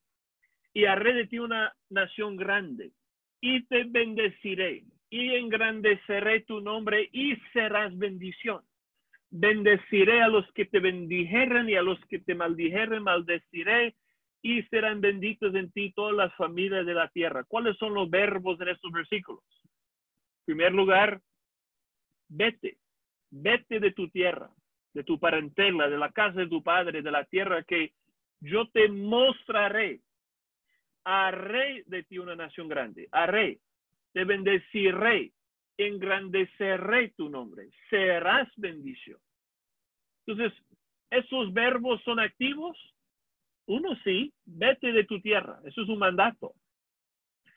Y haré de ti una nación grande y te bendeciré y engrandeceré tu nombre y serás bendición. Bendeciré a los que te bendijeren y a los que te maldijeren maldeciré, y serán benditos en ti todas las familias de la tierra. ¿Cuáles son los verbos en estos versículos? En primer lugar, vete. Vete de tu tierra, de tu parentela, de la casa de tu padre, de la tierra que yo te mostraré. haré de ti una nación grande. Haré, te bendeciré, engrandeceré tu nombre, serás bendición. Entonces, ¿esos verbos son activos? Uno sí, vete de tu tierra, eso es un mandato.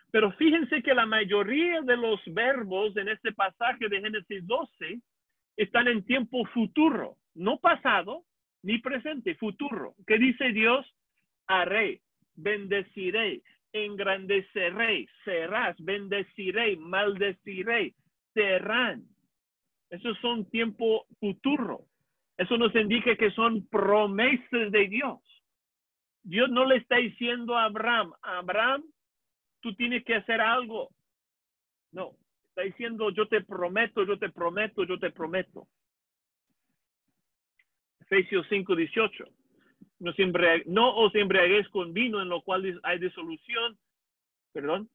Pero fíjense que la mayoría de los verbos en este pasaje de Génesis 12 están en tiempo futuro, no pasado ni presente, futuro. ¿Qué dice Dios? Haré, bendeciré, engrandeceré, serás, bendeciré, maldeciré, serán. Esos son tiempo futuro. Eso nos indica que son promesas de Dios. Dios no le está diciendo a Abraham, Abraham, tú tienes que hacer algo. No, está diciendo, yo te prometo, yo te prometo, yo te prometo. Efesios 5:18. No os embriaguéis con vino en lo cual hay disolución, perdón.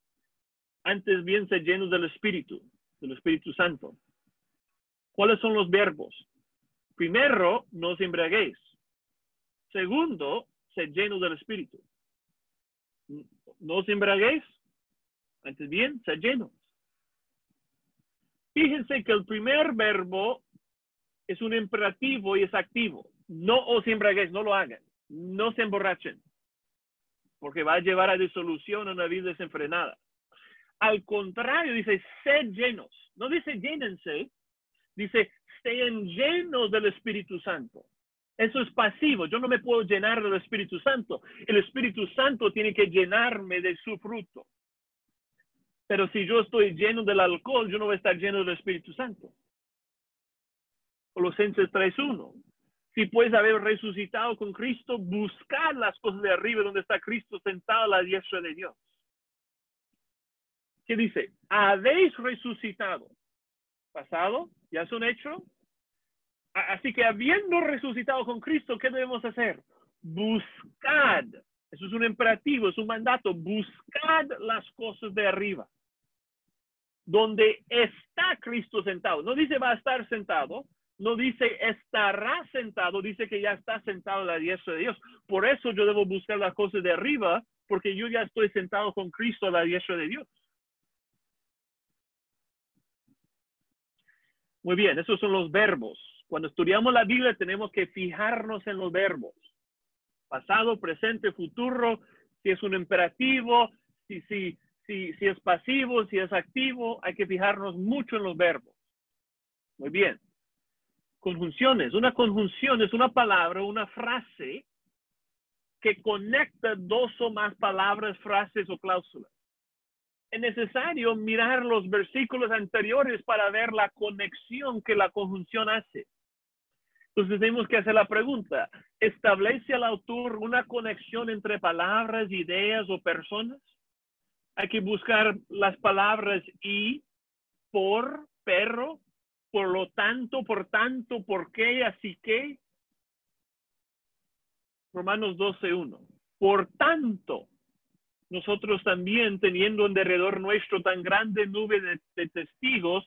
Antes bien sed llenos del Espíritu Santo. ¿Cuáles son los verbos? Primero, no os embriaguéis. Segundo, sed llenos del Espíritu. No os embriaguéis. Antes bien, sed llenos. Fíjense que el primer verbo es un imperativo y es activo. No os embriaguéis, no lo hagan. No se emborrachen. Porque va a llevar a disolución a una vida desenfrenada. Al contrario, dice, sed llenos. No dice llénense, dice, sean llenos del Espíritu Santo. Eso es pasivo. Yo no me puedo llenar del Espíritu Santo. El Espíritu Santo tiene que llenarme de su fruto. Pero si yo estoy lleno del alcohol, yo no voy a estar lleno del Espíritu Santo. Colosenses 3:1. Si puedes haber resucitado con Cristo, buscad las cosas de arriba donde está Cristo sentado a la diestra de Dios. ¿Qué dice? Habéis resucitado. Pasado, ya es un hecho. Así que habiendo resucitado con Cristo, ¿qué debemos hacer? Buscad. Eso es un imperativo, es un mandato. Buscad las cosas de arriba. Donde está Cristo sentado. No dice va a estar sentado. No dice estará sentado. Dice que ya está sentado a la diestra de Dios. Por eso yo debo buscar las cosas de arriba, porque yo ya estoy sentado con Cristo a la diestra de Dios. Muy bien, esos son los verbos. Cuando estudiamos la Biblia tenemos que fijarnos en los verbos. Pasado, presente, futuro, si es un imperativo, si es pasivo, si es activo, hay que fijarnos mucho en los verbos. Muy bien. Conjunciones. Una conjunción es una palabra, una frase que conecta dos o más palabras, frases o cláusulas. Es necesario mirar los versículos anteriores para ver la conexión que la conjunción hace. Entonces tenemos que hacer la pregunta, ¿establece el autor una conexión entre palabras, ideas o personas? Hay que buscar las palabras y, por, pero, por lo tanto, por tanto, por qué, así que. Romanos 12:1. Por tanto, nosotros también, teniendo en derredor nuestro tan grande nube de testigos,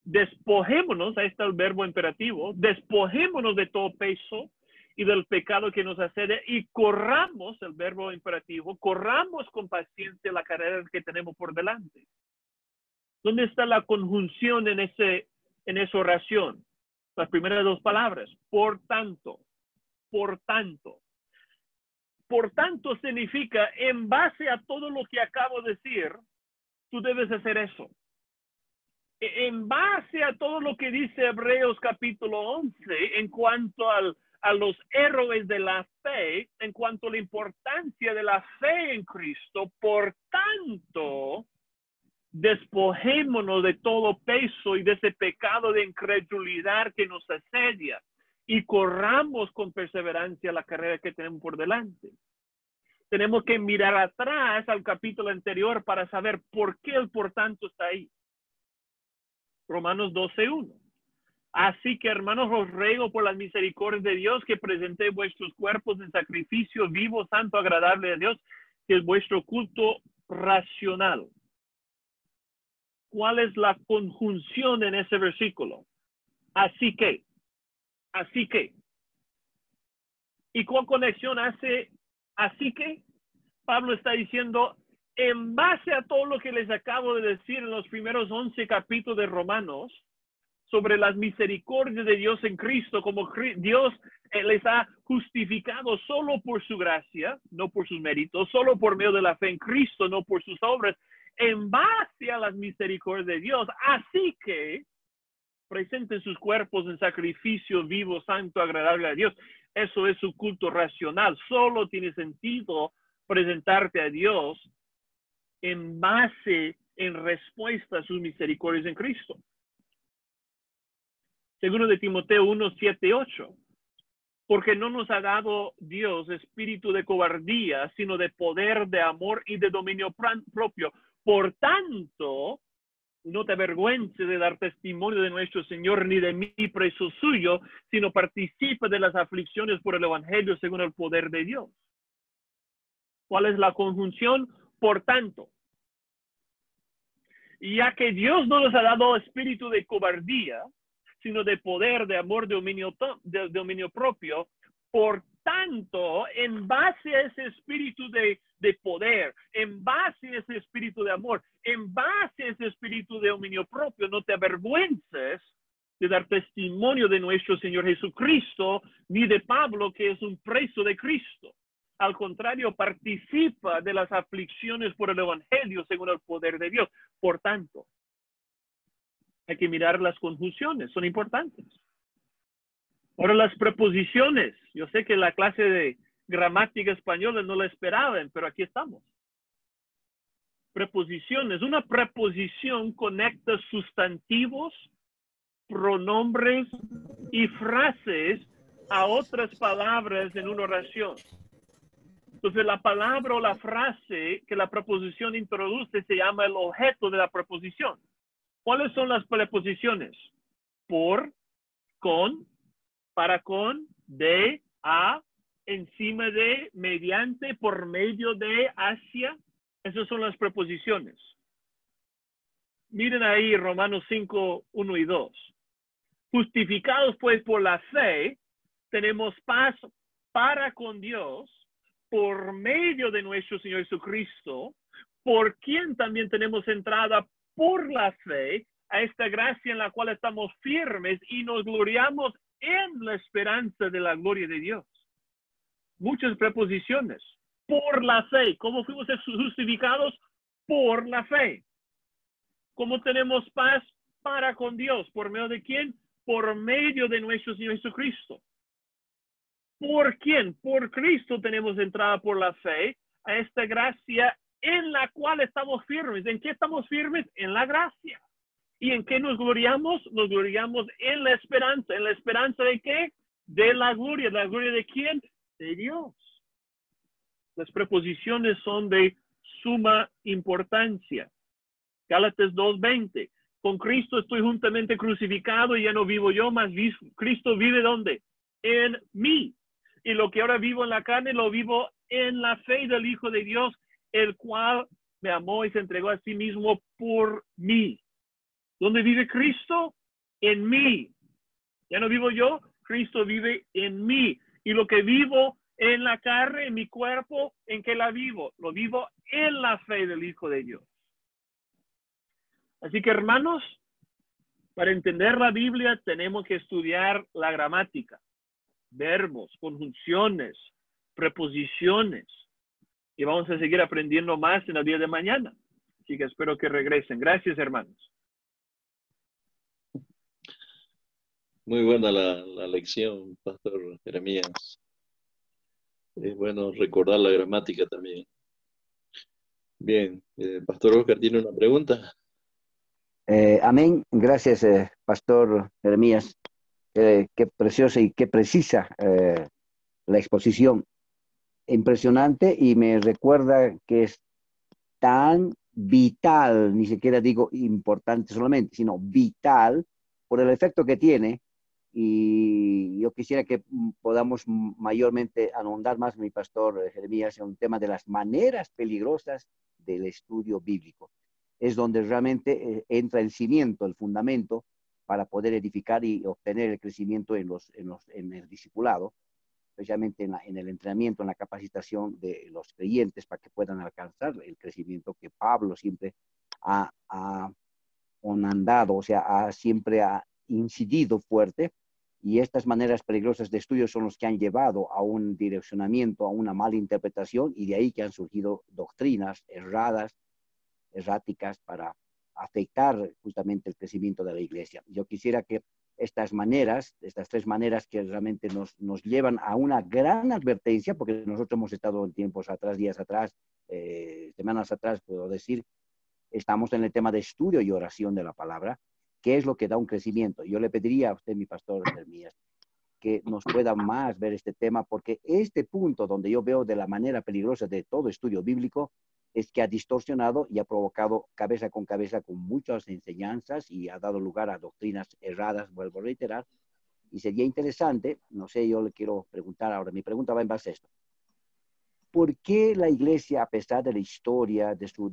despojémonos, ahí está el verbo imperativo, despojémonos de todo peso y del pecado que nos asedia y corramos, el verbo imperativo, corramos con paciencia la carrera que tenemos por delante. ¿Dónde está la conjunción en esa oración? Las primeras dos palabras, por tanto, por tanto. Por tanto, significa, en base a todo lo que acabo de decir, tú debes hacer eso. En base a todo lo que dice Hebreos capítulo 11, en cuanto a los héroes de la fe, en cuanto a la importancia de la fe en Cristo, por tanto, despojémonos de todo peso y de ese pecado de incredulidad que nos asedia y corramos con perseverancia la carrera que tenemos por delante. Tenemos que mirar atrás al capítulo anterior para saber por qué el por tanto está ahí. Romanos 12:1. Así que, hermanos, os ruego por las misericordias de Dios que presentéis vuestros cuerpos en sacrificio vivo, santo, agradable a Dios, que es vuestro culto racional. ¿Cuál es la conjunción en ese versículo? Así que. Así que. ¿Y cuál conexión hace así que? Pablo está diciendo, en base a todo lo que les acabo de decir en los primeros 11 capítulos de Romanos, sobre las misericordias de Dios en Cristo, como Dios les ha justificado solo por su gracia, no por sus méritos, solo por medio de la fe en Cristo, no por sus obras, en base a las misericordias de Dios. Así que presenten sus cuerpos en sacrificio vivo, santo, agradable a Dios. Eso es su culto racional. Solo tiene sentido presentarte a Dios en base, en respuesta a sus misericordias en Cristo. Segundo de Timoteo 1, 7, 8. Porque no nos ha dado Dios espíritu de cobardía, sino de poder, de amor y de dominio propio. Por tanto, no te avergüences de dar testimonio de nuestro Señor, ni de mí preso suyo, sino participa de las aflicciones por el Evangelio según el poder de Dios. ¿Cuál es la conjunción? Por tanto. Ya que Dios no nos ha dado espíritu de cobardía, sino de poder, de amor, de dominio propio. Por tanto, en base a ese espíritu de poder, en base a ese espíritu de amor, en base a ese espíritu de dominio propio, no te avergüences de dar testimonio de nuestro Señor Jesucristo, ni de Pablo, que es un preso de Cristo. Al contrario, participa de las aflicciones por el Evangelio según el poder de Dios. Por tanto, hay que mirar las conjunciones, son importantes. Ahora las preposiciones. Yo sé que la clase de gramática española no la esperaban, pero aquí estamos. Preposiciones. Una preposición conecta sustantivos, pronombres y frases a otras palabras en una oración. Entonces la palabra o la frase que la preposición introduce se llama el objeto de la preposición. ¿Cuáles son las preposiciones? Por, con, para con, de, a, encima de, mediante, por medio de, hacia. Esas son las preposiciones. Miren ahí Romanos 5, 1 y 2. Justificados pues por la fe, tenemos paz para con Dios por medio de nuestro Señor Jesucristo, por quien también tenemos entrada por la fe a esta gracia en la cual estamos firmes y nos gloriamos en la esperanza de la gloria de Dios. Muchas preposiciones. Por la fe. ¿Cómo fuimos justificados? Por la fe. ¿Cómo tenemos paz para con Dios? ¿Por medio de quién? Por medio de nuestro Señor Jesucristo. ¿Por quién? Por Cristo tenemos entrada por la fe a esta gracia en la cual estamos firmes. ¿En qué estamos firmes? En la gracia. ¿Y en qué nos gloriamos? Nos gloriamos en la esperanza. ¿En la esperanza de qué? De la gloria. ¿La gloria de quién? De Dios. Las preposiciones son de suma importancia. Gálatas 2:20. Con Cristo estoy juntamente crucificado y ya no vivo yo, mas Cristo vive ¿dónde? En mí. Y lo que ahora vivo en la carne, lo vivo en la fe del Hijo de Dios, el cual me amó y se entregó a sí mismo por mí. ¿Dónde vive Cristo? En mí. Ya no vivo yo, Cristo vive en mí. Y lo que vivo en la carne, en mi cuerpo, ¿en qué la vivo? Lo vivo en la fe del Hijo de Dios. Así que, hermanos, para entender la Biblia tenemos que estudiar la gramática. Verbos, conjunciones, preposiciones. Y vamos a seguir aprendiendo más en el día de mañana. Así que espero que regresen. Gracias, hermanos. Muy buena la lección, Pastor Jeremías. Es bueno recordar la gramática también. Bien, Pastor Oscar tiene una pregunta. Amén. Gracias, Pastor Jeremías. Qué preciosa y qué precisa la exposición. Impresionante, y me recuerda que es tan vital, ni siquiera digo importante solamente, sino vital por el efecto que tiene. Y yo quisiera que podamos mayormente ahondar más, mi Pastor Jeremías, en un tema de las maneras peligrosas del estudio bíblico. Es donde realmente entra el cimiento, el fundamento para poder edificar y obtener el crecimiento en el discipulado. especialmente en el entrenamiento, en la capacitación de los creyentes para que puedan alcanzar el crecimiento que Pablo siempre ha andado, o sea, siempre ha incidido fuerte, y estas maneras peligrosas de estudio son los que han llevado a un direccionamiento, a una mala interpretación, y de ahí que han surgido doctrinas erráticas para afectar justamente el crecimiento de la iglesia. Yo quisiera que estas tres maneras que realmente nos llevan a una gran advertencia, porque nosotros hemos estado en tiempos atrás, días atrás, semanas atrás, puedo decir, estamos en el tema de estudio y oración de la palabra, que es lo que da un crecimiento. Yo le pediría a usted, mi pastor Jeremías, que nos pueda más ver este tema, porque este punto donde yo veo de la manera peligrosa de todo estudio bíblico es que ha distorsionado y ha provocado cabeza con muchas enseñanzas y ha dado lugar a doctrinas erradas, vuelvo a reiterar. Y sería interesante, no sé, yo le quiero preguntar ahora, mi pregunta va en base a esto. ¿Por qué la iglesia, a pesar de la historia, de su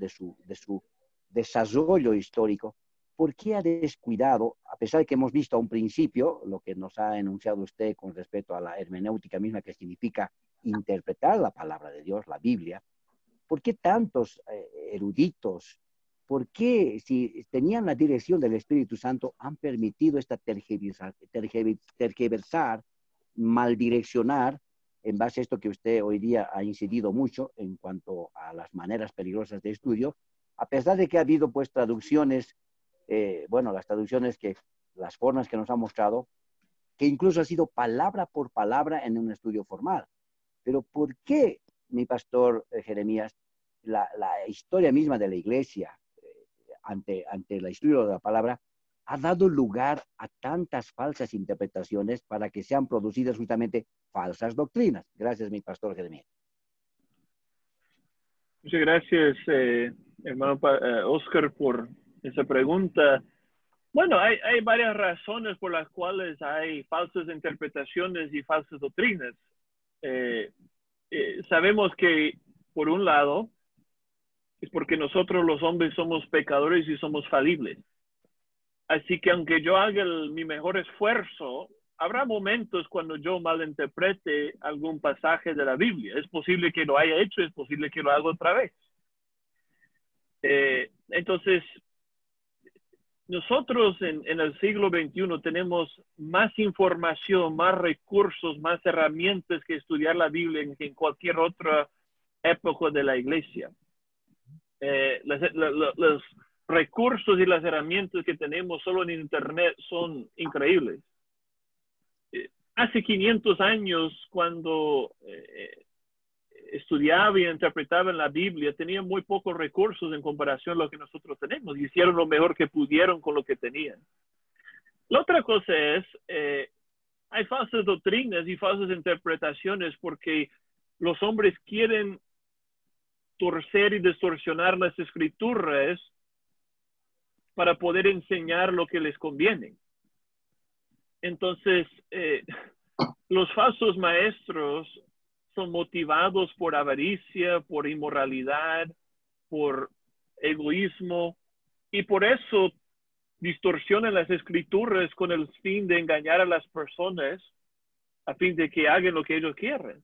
desarrollo histórico, por qué ha descuidado, a pesar de que hemos visto a un principio lo que nos ha enunciado usted con respecto a la hermenéutica misma, que significa interpretar la palabra de Dios, la Biblia? ¿Por qué tantos eruditos? ¿Por qué, si tenían la dirección del Espíritu Santo, han permitido esta tergiversar, maldireccionar, en base a esto que usted hoy día ha incidido mucho en cuanto a las maneras peligrosas de estudio, a pesar de que ha habido pues traducciones, las formas que nos ha mostrado, que incluso ha sido palabra por palabra en un estudio formal? Pero ¿por qué, mi pastor Jeremías, la historia misma de la iglesia, ante la historia de la palabra, ha dado lugar a tantas falsas interpretaciones para que sean producidas justamente falsas doctrinas? Gracias, mi pastor Jeremías. Muchas gracias, hermano Oscar, por esa pregunta. Bueno, hay varias razones por las cuales hay falsas interpretaciones y falsas doctrinas. Sabemos que, por un lado, es porque nosotros los hombres somos pecadores y somos falibles. Así que aunque yo haga mi mejor esfuerzo, habrá momentos cuando yo malinterprete algún pasaje de la Biblia. Es posible que lo haya hecho, es posible que lo haga otra vez. Entonces, nosotros en el siglo XXI tenemos más información, más recursos, más herramientas que estudiar la Biblia que en cualquier otra época de la iglesia. Los recursos y las herramientas que tenemos solo en Internet son increíbles. Hace 500 años, cuando estudiaba y interpretaba en la Biblia, tenían muy pocos recursos en comparación a lo que nosotros tenemos. Hicieron lo mejor que pudieron con lo que tenían. La otra cosa es, hay falsas doctrinas y falsas interpretaciones porque los hombres quieren torcer y distorsionar las escrituras para poder enseñar lo que les conviene. Entonces, los falsos maestros son motivados por avaricia, por inmoralidad, por egoísmo, y por eso distorsionan las escrituras con el fin de engañar a las personas a fin de que hagan lo que ellos quieren.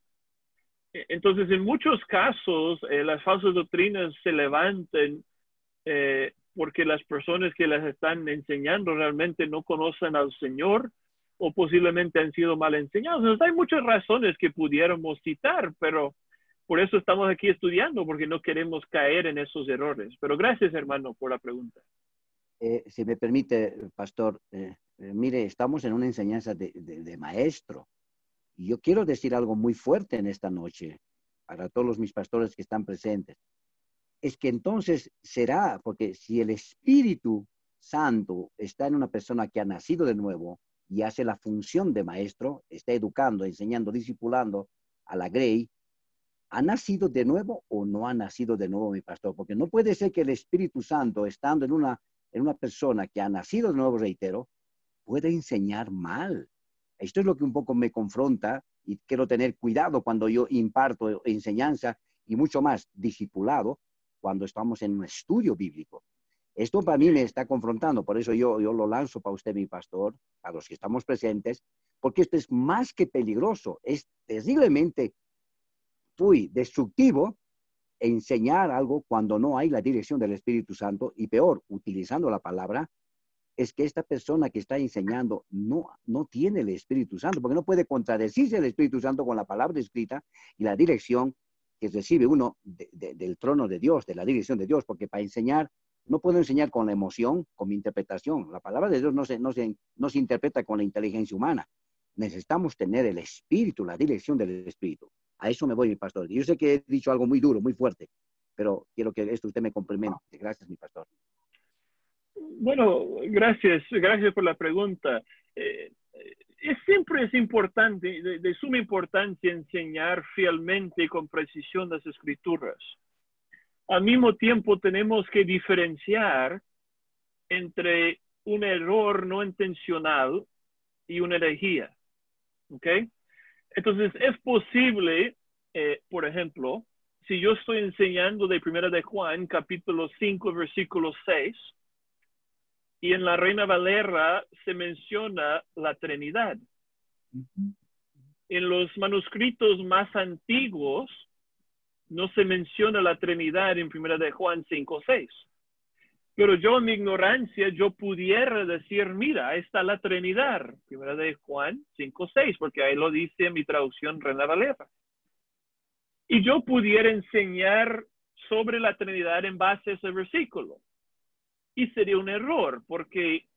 Entonces, en muchos casos, las falsas doctrinas se levantan porque las personas que las están enseñando realmente no conocen al Señor o posiblemente han sido mal enseñados. Entonces, hay muchas razones que pudiéramos citar, pero por eso estamos aquí estudiando, porque no queremos caer en esos errores. Pero gracias, hermano, por la pregunta. Si me permite, pastor, mire, estamos en una enseñanza de maestro. Y yo quiero decir algo muy fuerte en esta noche para todos mis pastores que están presentes. Es que entonces será, porque si el Espíritu Santo está en una persona que ha nacido de nuevo y hace la función de maestro, está educando, enseñando, discipulando a la grey, ¿ha nacido de nuevo o no ha nacido de nuevo, mi pastor? Porque no puede ser que el Espíritu Santo, estando en una persona que ha nacido de nuevo, reitero, pueda enseñar mal. Esto es lo que un poco me confronta y quiero tener cuidado cuando yo imparto enseñanza y mucho más discipulado cuando estamos en un estudio bíblico. Esto para mí me está confrontando, por eso yo lo lanzo para usted, mi pastor, a los que estamos presentes, porque esto es más que peligroso, es terriblemente destructivo enseñar algo cuando no hay la dirección del Espíritu Santo, y peor, utilizando la palabra, es que esta persona que está enseñando no tiene el Espíritu Santo, porque no puede contradecirse el Espíritu Santo con la palabra escrita y la dirección que recibe uno del trono de Dios, de la dirección de Dios, porque para enseñar, no puedo enseñar con la emoción, con mi interpretación. La palabra de Dios no se interpreta con la inteligencia humana. Necesitamos tener el Espíritu, la dirección del Espíritu. A eso me voy, mi pastor. Yo sé que he dicho algo muy duro, muy fuerte, pero quiero que esto usted me complemente. Gracias, mi pastor. Bueno, gracias por la pregunta. Siempre es importante, de suma importancia, enseñar fielmente y con precisión las Escrituras. Al mismo tiempo, tenemos que diferenciar entre un error no intencional y una herejía. ¿Ok? Entonces, es posible, por ejemplo, si yo estoy enseñando de 1 de Juan, capítulo 5, versículo 6, y en la Reina Valera se menciona la Trinidad. En los manuscritos más antiguos no se menciona la Trinidad en 1 de Juan 5:6. Pero yo en mi ignorancia, yo pudiera decir, mira, ahí está la Trinidad, 1 de Juan 5:6, porque ahí lo dice en mi traducción Reina Valera. Y yo pudiera enseñar sobre la Trinidad en base a ese versículo. Y sería un error, porque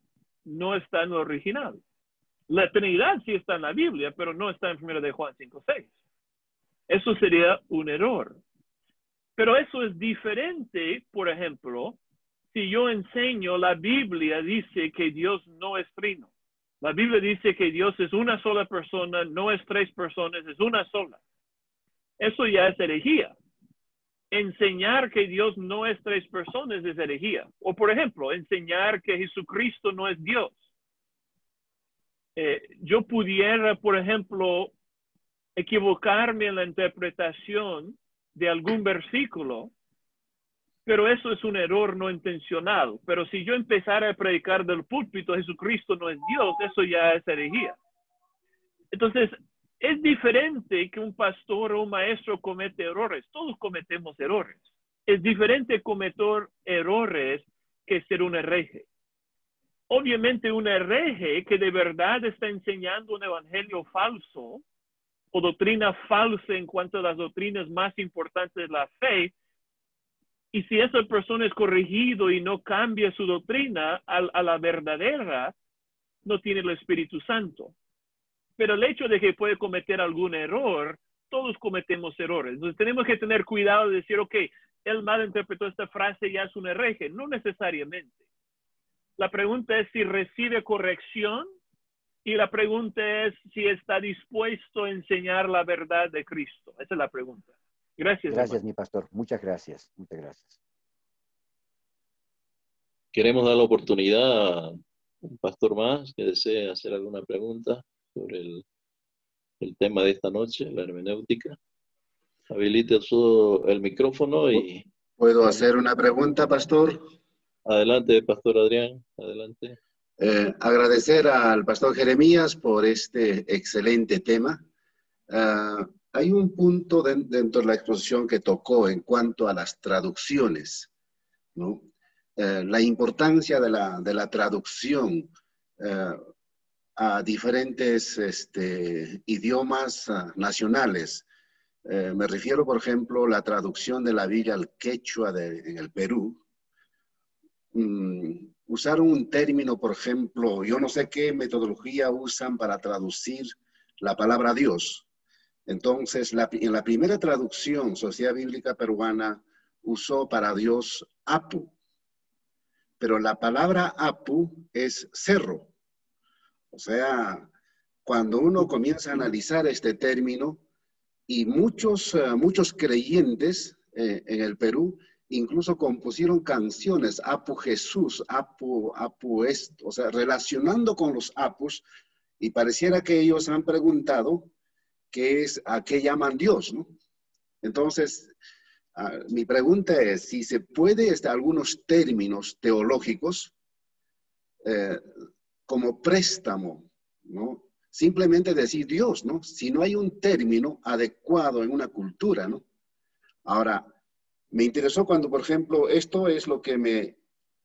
no está en lo original. La Trinidad sí está en la Biblia, pero no está en 1 de Juan 5:6. Eso sería un error. Pero eso es diferente, por ejemplo, si yo enseño, la Biblia dice que Dios no es trino. La Biblia dice que Dios es una sola persona, no es tres personas, es una sola. Eso ya es herejía. Enseñar que Dios no es tres personas es herejía. O, por ejemplo, enseñar que Jesucristo no es Dios. Yo pudiera, por ejemplo, equivocarme en la interpretación de algún versículo, pero eso es un error no intencional. Pero si yo empezara a predicar del púlpito, Jesucristo no es Dios, eso ya es herejía. Entonces, es diferente que un pastor o un maestro comete errores. Todos cometemos errores. Es diferente cometer errores que ser un hereje. Obviamente un hereje que de verdad está enseñando un evangelio falso o doctrina falsa en cuanto a las doctrinas más importantes de la fe, y si esa persona es corregido y no cambia su doctrina a la verdadera, no tiene el Espíritu Santo. Pero el hecho de que puede cometer algún error, todos cometemos errores. Entonces tenemos que tener cuidado de decir, ok, él malinterpretó esta frase, ya es un hereje. No necesariamente. La pregunta es si recibe corrección, y la pregunta es si está dispuesto a enseñar la verdad de Cristo. Esa es la pregunta. Gracias. Gracias, mi pastor. Muchas gracias. Muchas gracias. Queremos dar la oportunidad a un pastor más que desee hacer alguna pregunta sobre el tema de esta noche, la hermenéutica. Habilite el micrófono y... ¿Puedo hacer una pregunta, pastor? Adelante, pastor Adrián. Adelante. Agradecer al pastor Jeremías por este excelente tema. Hay un punto dentro de la exposición que tocó en cuanto a las traducciones, ¿no? La importancia de la traducción a diferentes idiomas nacionales. Me refiero, por ejemplo, a la traducción de la Biblia al quechua en el Perú. Usaron un término, por ejemplo, yo no sé qué metodología usan para traducir la palabra Dios. Entonces, en la primera traducción, Sociedad Bíblica Peruana usó para Dios Apu. Pero la palabra Apu es cerro. O sea, cuando uno comienza a analizar este término, y muchos creyentes en el Perú incluso compusieron canciones, Apu Jesús, Apu esto, o sea, relacionando con los Apus, y pareciera que ellos han preguntado a qué llaman Dios, ¿no? Entonces, mi pregunta es si se puede algunos términos teológicos como préstamo, ¿no? simplemente decir Dios, ¿no? Si no hay un término adecuado en una cultura, ¿no? Ahora, me interesó cuando, por ejemplo, esto es lo que me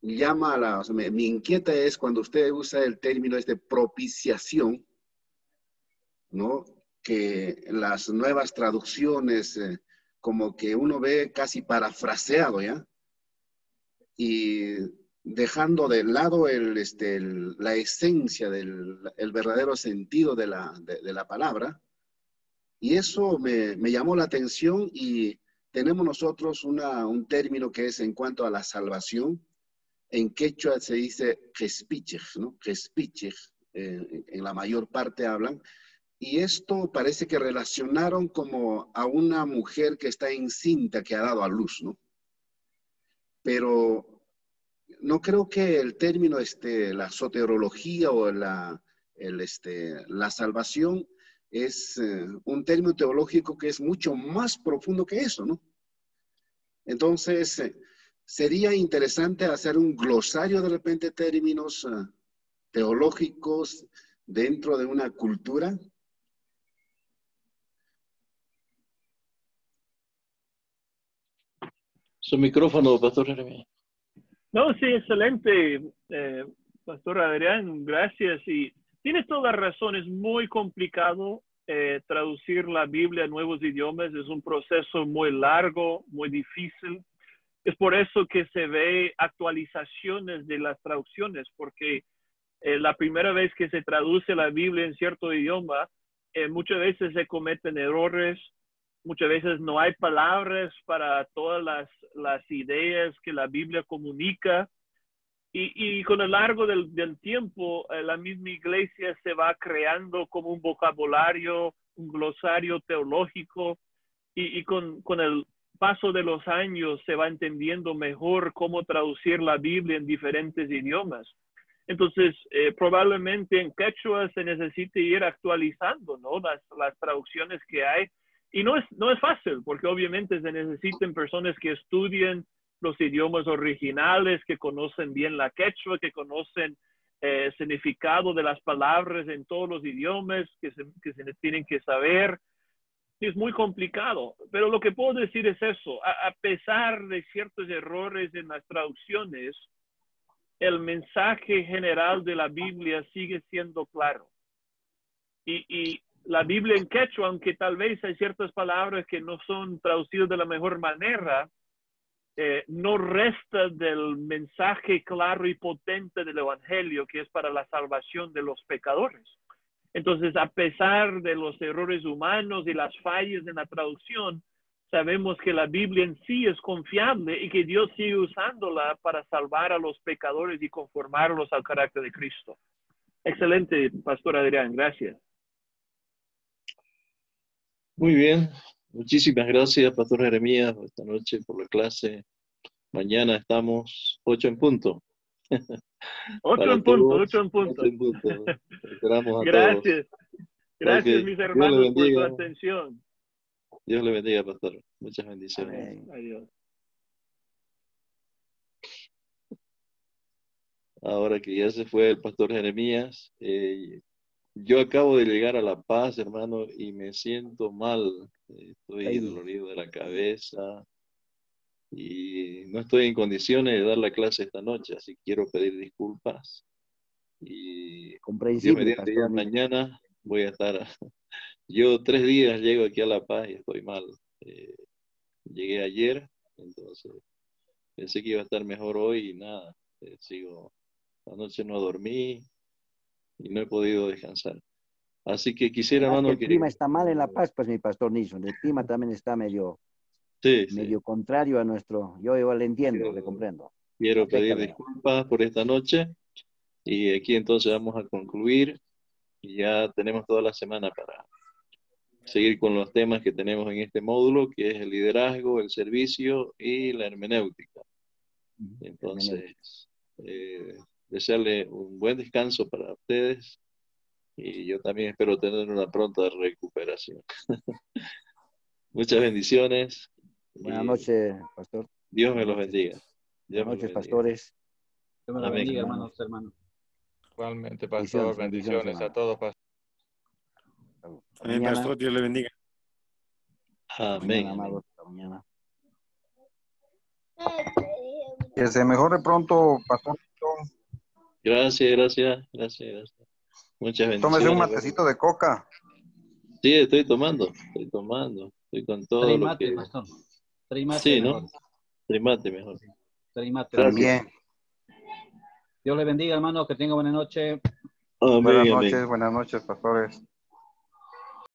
llama, o sea, me inquieta es cuando usted usa el término de propiciación, ¿no? Que las nuevas traducciones, como que uno ve casi parafraseado, ¿ya? Y dejando de lado la esencia el verdadero sentido de la palabra. Y eso me llamó la atención y tenemos nosotros un término que es en cuanto a la salvación. En quechua se dice Jespichej, ¿no? Jespichej, en la mayor parte hablan. Y esto parece que relacionaron como a una mujer que está encinta, que ha dado a luz, ¿no? Pero no creo que el término, la soterología o la salvación es un término teológico que es mucho más profundo que eso, ¿no? Entonces, sería interesante hacer un glosario de repente de términos teológicos dentro de una cultura. Su micrófono, Pastor Jeremías. No, sí, excelente, Pastor Adrián, gracias. Y tienes toda razón, es muy complicado traducir la Biblia a nuevos idiomas, es un proceso muy largo, muy difícil. Es por eso que se ve actualizaciones de las traducciones, porque la primera vez que se traduce la Biblia en cierto idioma, muchas veces se cometen errores, muchas veces no hay palabras para todas las ideas que la Biblia comunica. Y con el largo del tiempo, la misma iglesia se va creando como un vocabulario, un glosario teológico, y con el paso de los años se va entendiendo mejor cómo traducir la Biblia en diferentes idiomas. Entonces, probablemente en quechua se necesite ir actualizando, ¿no? Las traducciones que hay. Y no es fácil, porque obviamente se necesitan personas que estudien los idiomas originales, que conocen bien la quechua, que conocen el significado de las palabras en todos los idiomas, que se tienen que saber. Es muy complicado, pero lo que puedo decir es eso, a pesar de ciertos errores en las traducciones, el mensaje general de la Biblia sigue siendo claro. Y la Biblia en quechua, aunque tal vez hay ciertas palabras que no son traducidas de la mejor manera, no resta del mensaje claro y potente del Evangelio, que es para la salvación de los pecadores. Entonces, a pesar de los errores humanos y las fallas en la traducción, sabemos que la Biblia en sí es confiable y que Dios sigue usándola para salvar a los pecadores y conformarlos al carácter de Cristo. Excelente, Pastor Adrián, gracias. Muy bien, muchísimas gracias, Pastor Jeremías, esta noche por la clase. Mañana estamos 8 en punto. 8 en punto, 8 en 8 punto. en punto. Esperamos a Gracias. todos. Gracias, Okay. mis hermanos, por su bendiga. atención. Dios le bendiga, Pastor. Muchas bendiciones. Amén. Adiós. Ahora que ya se fue el Pastor Jeremías, yo acabo de llegar a La Paz, hermano, y me siento mal. Estoy dolorido de la cabeza y no estoy en condiciones de dar la clase esta noche, así que quiero pedir disculpas. Y Dios mediante, ya mañana voy a estar. Yo 3 días llego aquí a La Paz y estoy mal. Llegué ayer, entonces pensé que iba a estar mejor hoy y nada, sigo. Anoche no dormí y no he podido descansar. Así que quisiera, hermano, el clima está mal en La Paz, pues mi pastor Nilsson. El clima también está medio contrario a nuestro. Yo igual le entiendo, le comprendo. Quiero pedir disculpas por esta noche y aquí entonces vamos a concluir y ya tenemos toda la semana para seguir con los temas que tenemos en este módulo, que es el liderazgo, el servicio y la hermenéutica. Entonces, desearle un buen descanso para ustedes y yo también espero tener una pronta recuperación. Muchas bendiciones. Buenas noches, pastor. Dios me los bendiga. Buenas noches, pastores. Dios me los bendiga, hermanos. Igualmente, pastor, Bendiciones, bendiciones a todos, pastor. Hasta Amén, mañana. pastor. Dios le bendiga. Amén. Mañana, amados. Hasta mañana. Que se mejore pronto, pastor. Gracias, gracias, gracias, gracias. Muchas Tómese un bendiciones. matecito de coca. Sí, estoy tomando. Estoy con todo lo Trimate, que... pastor. Trimate Sí, mejor. ¿no? Trimate mejor. Trimate. Gracias. También. Dios le bendiga, hermano. Que tenga buena noche. Amén, amén. Buenas noches, pastores.